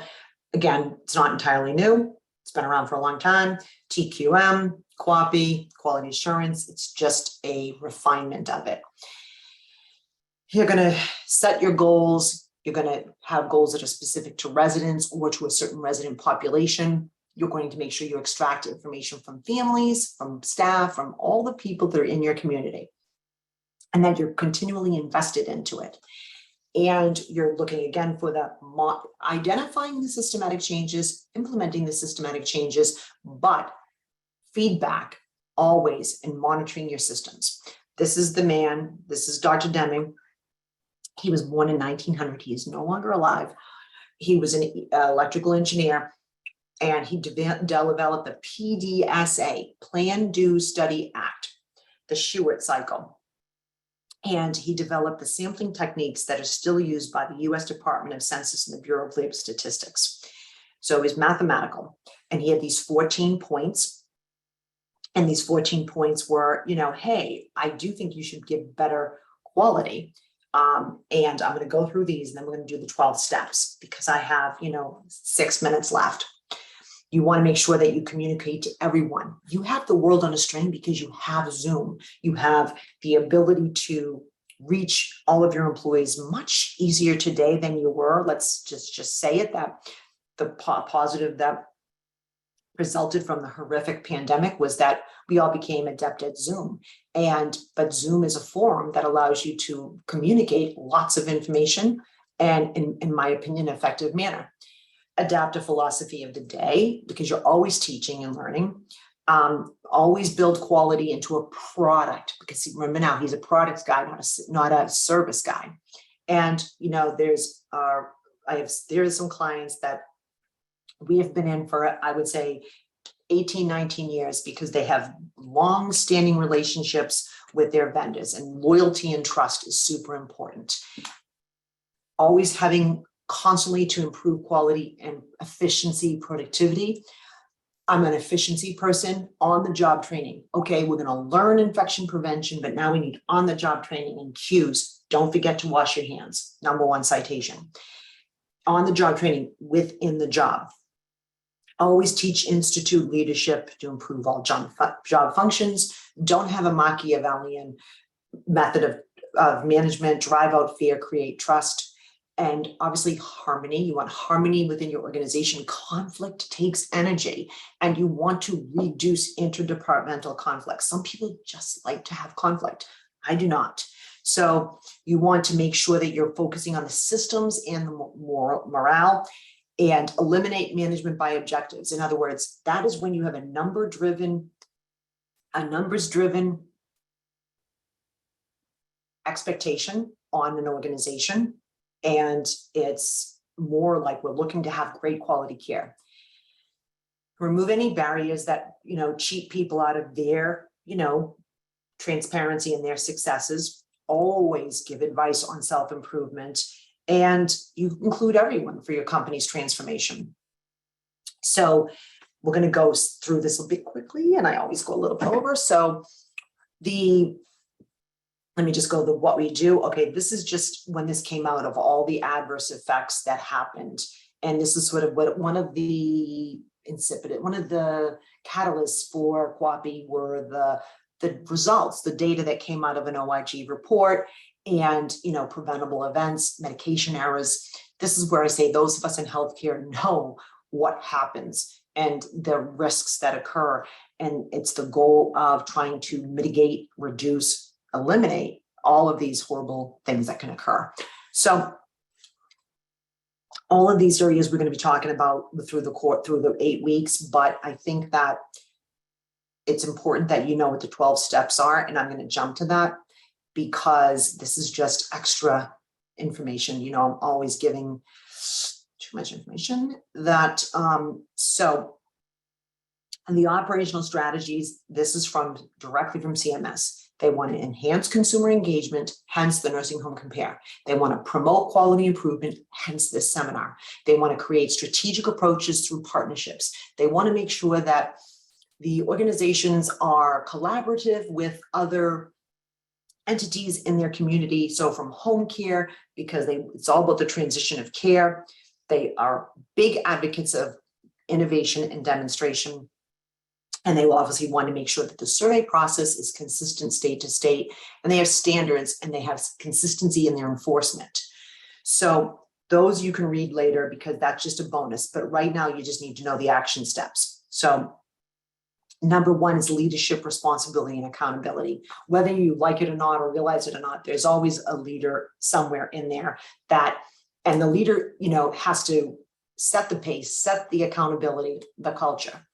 again, it's not entirely new. It's been around for a long time. TQM, QAPI, quality assurance, it's just a refinement of it. You're going to set your goals. You're going to have goals that are specific to residents or to a certain resident population. You're going to make sure you extract information from families, from staff, from all the people that are in your community, and that you're continually invested into it. And you're looking again for the identifying the systematic changes, implementing the systematic changes, but feedback always and monitoring your systems. This is the man, this is Dr. Deming. He was born in 1900. He is no longer alive. He was an electrical engineer, and he developed the PDSA, Plan, Do, Study, Act, the Shewart cycle. And he developed the sampling techniques that are still used by the US Department of Census and the Bureau of Labor Statistics. So it was mathematical, and he had these 14 points. And these 14 points were, hey, I do think you should give better quality. And I'm going to go through these, and then we're going to do the 12 steps because I have, 6 minutes left. You want to make sure that you communicate to everyone. You have the world on a string because you have Zoom. You have the ability to reach all of your employees much easier today than you were. Let's just say it, that the positive that resulted from the horrific pandemic was that we all became adept at Zoom. But Zoom is a forum that allows you to communicate lots of information and, in my opinion, effective manner. Adapt a philosophy of the day because you're always teaching and learning. Always build quality into a product because remember now he's a products guy, not a service guy. And there's some clients that we have been in for, I would say, 18, 19 years because they have long-standing relationships with their vendors, and loyalty and trust is super important. Always having constantly to improve quality and efficiency, productivity. I'm an efficiency person, on-the-job training. Okay, we're going to learn infection prevention, but now we need on-the-job training and cues. Don't forget to wash your hands. #1 citation. On-the-job training within the job. Always teach institute leadership to improve all job functions. Don't have a Machiavellian method of management. Drive out fear, create trust. And obviously harmony. You want harmony within your organization. Conflict takes energy, and you want to reduce interdepartmental conflict. Some people just like to have conflict. I do not. So you want to make sure that you're focusing on the systems and the morale, and eliminate management by objectives. In other words, that is when you have a numbers-driven expectation on an organization. And it's more like we're looking to have great quality care. Remove any barriers that, cheat people out of their, transparency and their successes. Always give advice on self-improvement, and you include everyone for your company's transformation. So we're going to go through this a bit quickly, and I always go a little bit over. So let me just go to what we do. Okay, this is just when this came out of all the adverse effects that happened. And this is sort of what one of the catalysts for QAPI were the results, the data that came out of an OIG report, and preventable events, medication errors. This is where I say those of us in healthcare know what happens and the risks that occur. And it's the goal of trying to mitigate, reduce, eliminate all of these horrible things that can occur. So all of these areas we're going to be talking about through the 8 weeks, but I think that it's important that you know what the 12 steps are, and I'm going to jump to that because this is just extra information. I'm always giving too much information that, and the operational strategies, this is directly from CMS. They want to enhance consumer engagement, hence the nursing home compare. They want to promote quality improvement, hence this seminar. They want to create strategic approaches through partnerships. They want to make sure that the organizations are collaborative with other entities in their community. So from home care, because it's all about the transition of care. They are big advocates of innovation and demonstration. And they will obviously want to make sure that the survey process is consistent state to state, and they have standards and they have consistency in their enforcement. So those you can read later because that's just a bonus. But right now you just need to know the action steps. So number one is leadership, responsibility, and accountability. Whether you like it or not, or realize it or not, there's always a leader somewhere in there and the leader, has to set the pace, set the accountability, the culture.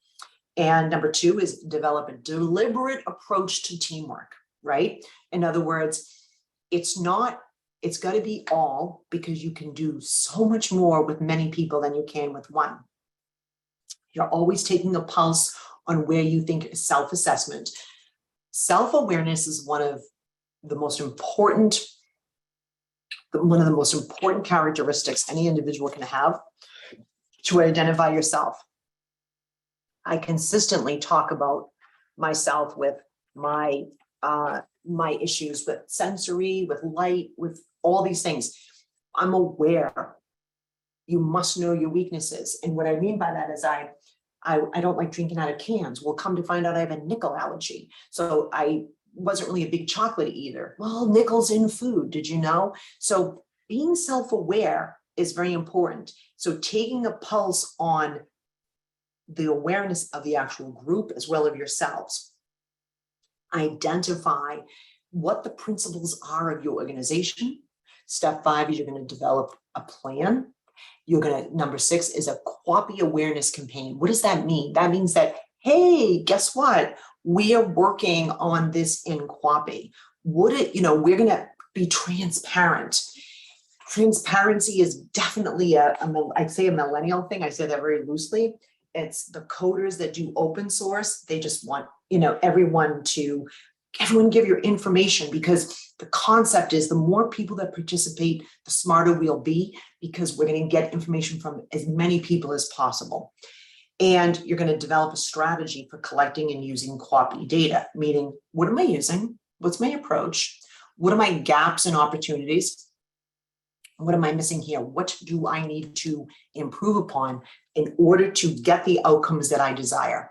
And number two is develop a deliberate approach to teamwork, right? In other words, it's got to be all, because you can do so much more with many people than you can with one. You're always taking a pulse on where you think self-assessment. Self-awareness is one of the most important characteristics any individual can have to identify yourself. I consistently talk about myself with my issues with sensory, with light, with all these things. I'm aware. You must know your weaknesses. And what I mean by that is I don't like drinking out of cans. Well, come to find out I have a nickel allergy. So I wasn't really a big chocolate either. Well, nickel's in food, did you know? So being self-aware is very important. So taking a pulse on the awareness of the actual group as well as yourselves. Identify what the principles are of your organization. Step 5 is you're going to develop a plan. Number 6 is a QAPI awareness campaign. What does that mean? That means that, hey, guess what? We are working on this in QAPI. We're going to be transparent. Transparency is definitely I'd say a millennial thing. I say that very loosely. It's the coders that do open source. They just want, everyone give your information, because the concept is the more people that participate, the smarter we'll be, because we're going to get information from as many people as possible. And you're going to develop a strategy for collecting and using QAPI data, meaning what am I using? What's my approach? What are my gaps and opportunities? What am I missing here? What do I need to improve upon in order to get the outcomes that I desire?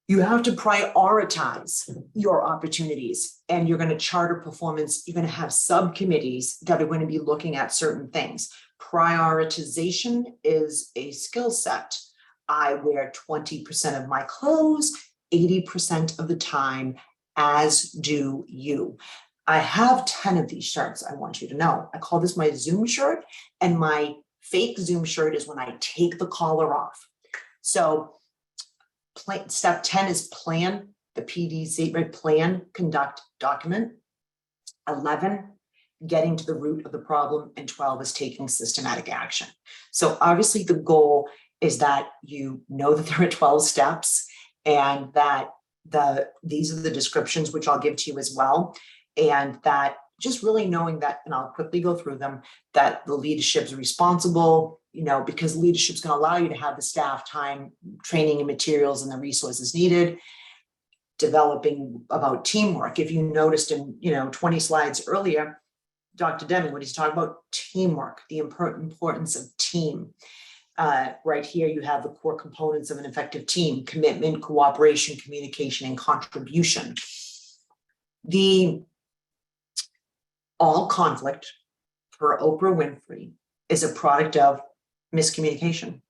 You have to prioritize your opportunities, and you're going to charter performance. You're going to have subcommittees that are going to be looking at certain things. Prioritization is a skill set. I wear 20% of my clothes 80% of the time, as do you. I have 10 of these shirts, I want you to know. I call this my Zoom shirt, and my fake Zoom shirt is when I take the collar off. So step 10 is plan, the PDC, right? Plan, conduct, document. 11, getting to the root of the problem. And 12 is taking systematic action. So obviously the goal is that you know that there are 12 steps, and that these are the descriptions, which I'll give to you as well. And that just really knowing that, and I'll quickly go through them, that the leadership is responsible, because leadership is going to allow you to have the staff time, training and materials and the resources needed. Developing about teamwork. If you noticed in, 20 slides earlier, Dr. Deming, when he's talking about teamwork, the importance of team. Right here, you have the core components of an effective team: commitment, cooperation, communication, and contribution. All conflict, per Oprah Winfrey, is a product of miscommunication.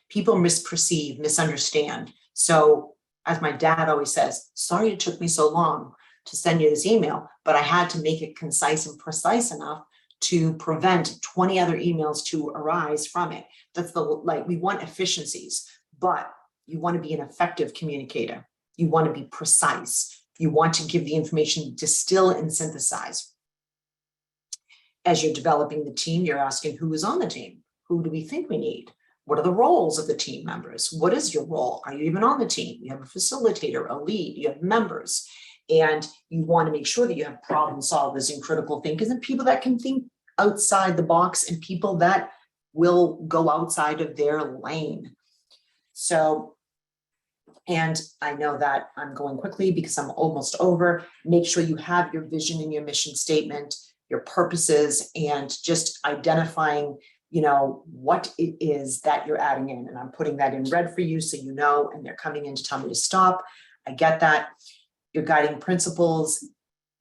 People misperceive, misunderstand. So, as my dad always says, sorry it took me so long to send you this email, but I had to make it concise and precise enough to prevent 20 other emails to arise from it. That's we want efficiencies, but you want to be an effective communicator. You want to be precise. You want to give the information, distill and synthesize. As you're developing the team, you're asking who is on the team? Who do we think we need? What are the roles of the team members? What is your role? Are you even on the team? You have a facilitator, a lead, you have members, and you want to make sure that you have problem solvers and critical thinkers and people that can think outside the box and people that will go outside of their lane. So And I know that I'm going quickly because I'm almost over. Make sure you have your vision and your mission statement, your purposes, and just identifying, what it is that you're adding in. And I'm putting that in red for you so you know, and they're coming in to tell me to stop. I get that. Your guiding principles,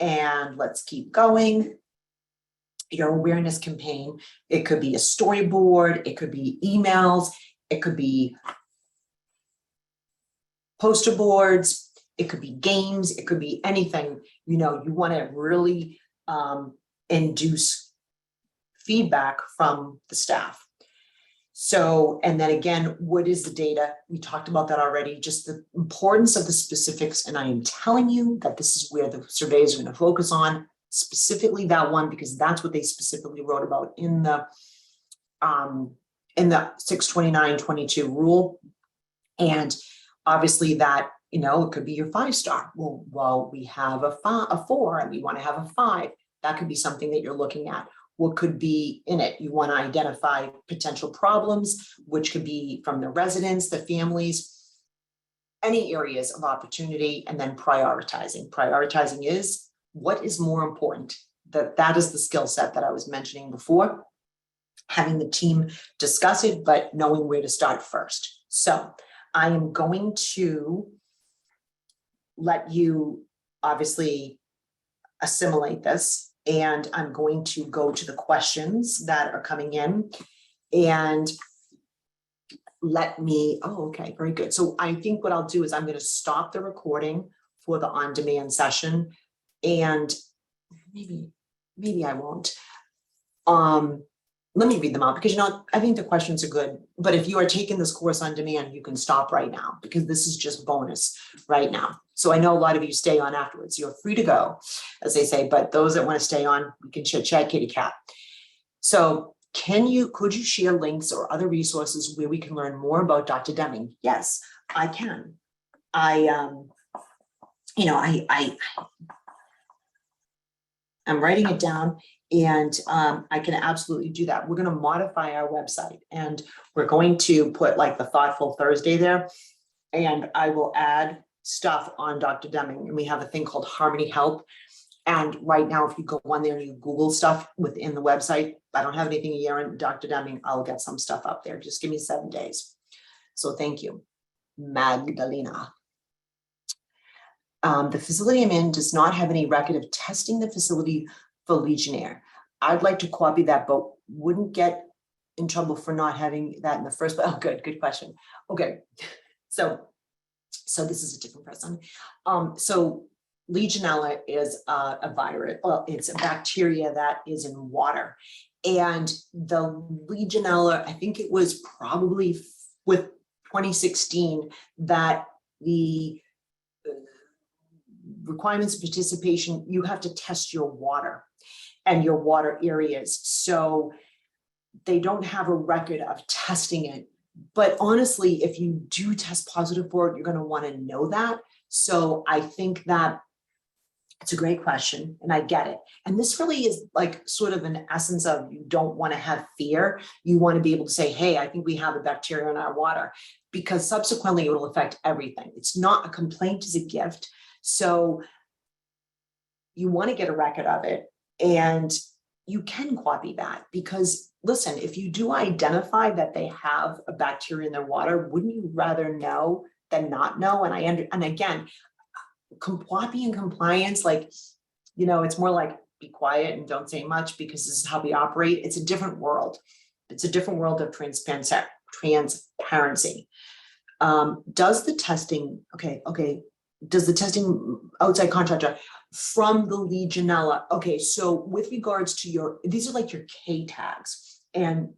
and let's keep going. Your awareness campaign. It could be a storyboard, it could be emails, it could be poster boards, it could be games, it could be anything. You want to really induce feedback from the staff. So, and then again, what is the data? We talked about that already, just the importance of the specifics. And I am telling you that this is where the surveys are going to focus on, specifically that one, because that's what they specifically wrote about in the 629-22 rule. And obviously that, it could be your 5-star. Well, we have a 4 and we want to have a 5. That could be something that you're looking at. What could be in it? You want to identify potential problems, which could be from the residents, the families, any areas of opportunity, and then prioritizing. Prioritizing is what is more important. That is the skill set that I was mentioning before. Having the team discuss it, but knowing where to start first. So I am going to let you obviously assimilate this, and I'm going to go to the questions that are coming in, and okay, very good. So I think what I'll do is I'm going to stop the recording for the on-demand session, and maybe I won't. Let me read them out because, I think the questions are good. But if you are taking this course on demand, you can stop right now because this is just bonus right now. So I know a lot of you stay on afterwards. You're free to go, as they say, but those that want to stay on, we can chit chat, kitty cat. So could you share links or other resources where we can learn more about Dr. Deming? Yes, I can. I'm writing it down. And I can absolutely do that. We're going to modify our website, and we're going to put like the Thoughtful Thursday there, and I will add stuff on Dr. Deming. And we have a thing called Harmony Help. And right now, if you go on there and you Google stuff within the website, I don't have anything a year in Dr. Deming, I'll get some stuff up there. Just give me 7 days. So thank you, Magdalena. The facility I'm in does not have any record of testing the facility for Legionnaire. I'd like to copy that, but wouldn't get in trouble for not having that in the first place. Oh, good question. Okay, so this is a different person. So Legionella is a virus. Well, it's a bacteria that is in water, and the Legionella, I think it was probably with 2016 that the requirements of participation, you have to test your water and your water areas. So they don't have a record of testing it. But honestly, if you do test positive for it, you're going to want to know that. So I think that it's a great question, and I get it. And this really is like sort of an essence of, you don't want to have fear. You want to be able to say, hey, I think we have a bacteria in our water, because subsequently it will affect everything. It's not a complaint, is a gift. So you want to get a record of it, and you can copy that, because listen, if you do identify that they have a bacteria in their water, wouldn't you rather know than not know? And again, QAPI and compliance, it's more like be quiet and don't say much, because this is how we operate. It's a different world. It's a different world of transparency. Does the testing outside contractor from the Legionella? Okay, so with regards to these are like your K tags and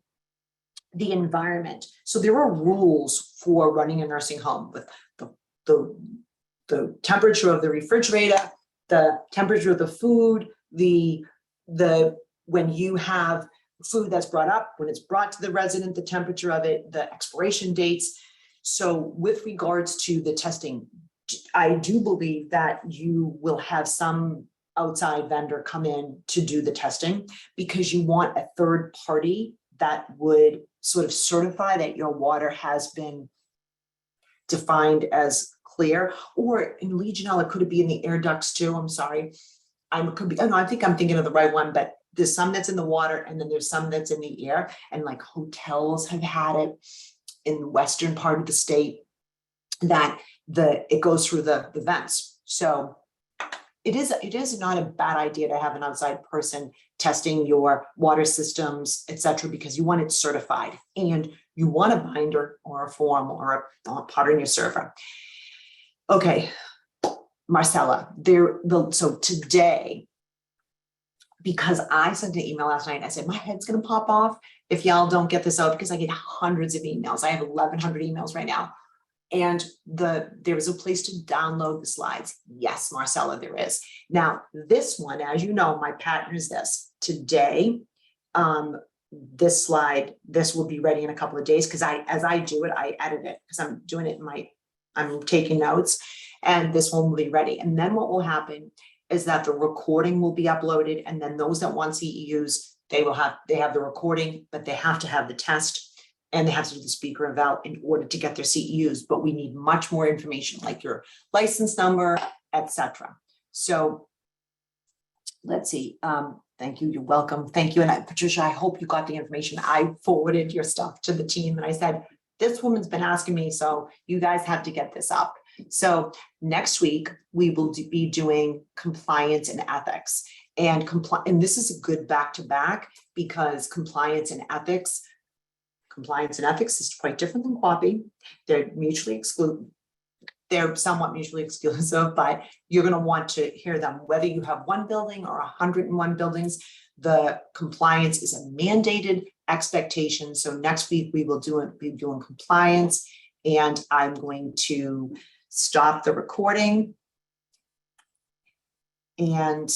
the environment. So there are rules for running a nursing home with the temperature of the refrigerator, the temperature of the food, when you have food that's brought up, when it's brought to the resident, the temperature of it, the expiration dates. So with regards to the testing, I do believe that you will have some outside vendor come in to do the testing, because you want a third party that would sort of certify that your water has been defined as clear, or in Legionella, could it be in the air ducts too? I'm sorry. Could be, oh no, I think I'm thinking of the right one, but there's some that's in the water and then there's some that's in the air, and like hotels have had it in the western part of the state that it goes through the vents. So it is not a bad idea to have an outside person testing your water systems, etc., because you want it certified and you want a binder or a form or a part in your server. Okay, Marcella, so today, because I sent an email last night, I said, my head's gonna pop off if y'all don't get this out, because I get hundreds of emails. I have 1,100 emails right now. And there is a place to download the slides. Yes, Marcella, there is. Now, this one, as you know, my pattern is this. Today, this slide, this will be ready in a couple of days, because as I do it, I edit it, because I'm doing it I'm taking notes, and this one will be ready. And then what will happen is that the recording will be uploaded, and then those that want CEUs, they have the recording, but they have to have the test. And they have to do the speaker eval in order to get their CEUs, but we need much more information, like your license number, etc. So let's see. Thank you. You're welcome. Thank you. And Patricia, I hope you got the information. I forwarded your stuff to the team, and I said, this woman's been asking me, so you guys have to get this up. So next week we will be doing compliance and ethics, and this is a good back-to-back, because compliance and ethics is quite different than QAPI. They're mutually exclusive. They're somewhat mutually exclusive, but you're going to want to hear them. Whether you have one building or 101 buildings, the compliance is a mandated expectation. So next week we will be doing compliance, and I'm going to stop the recording. And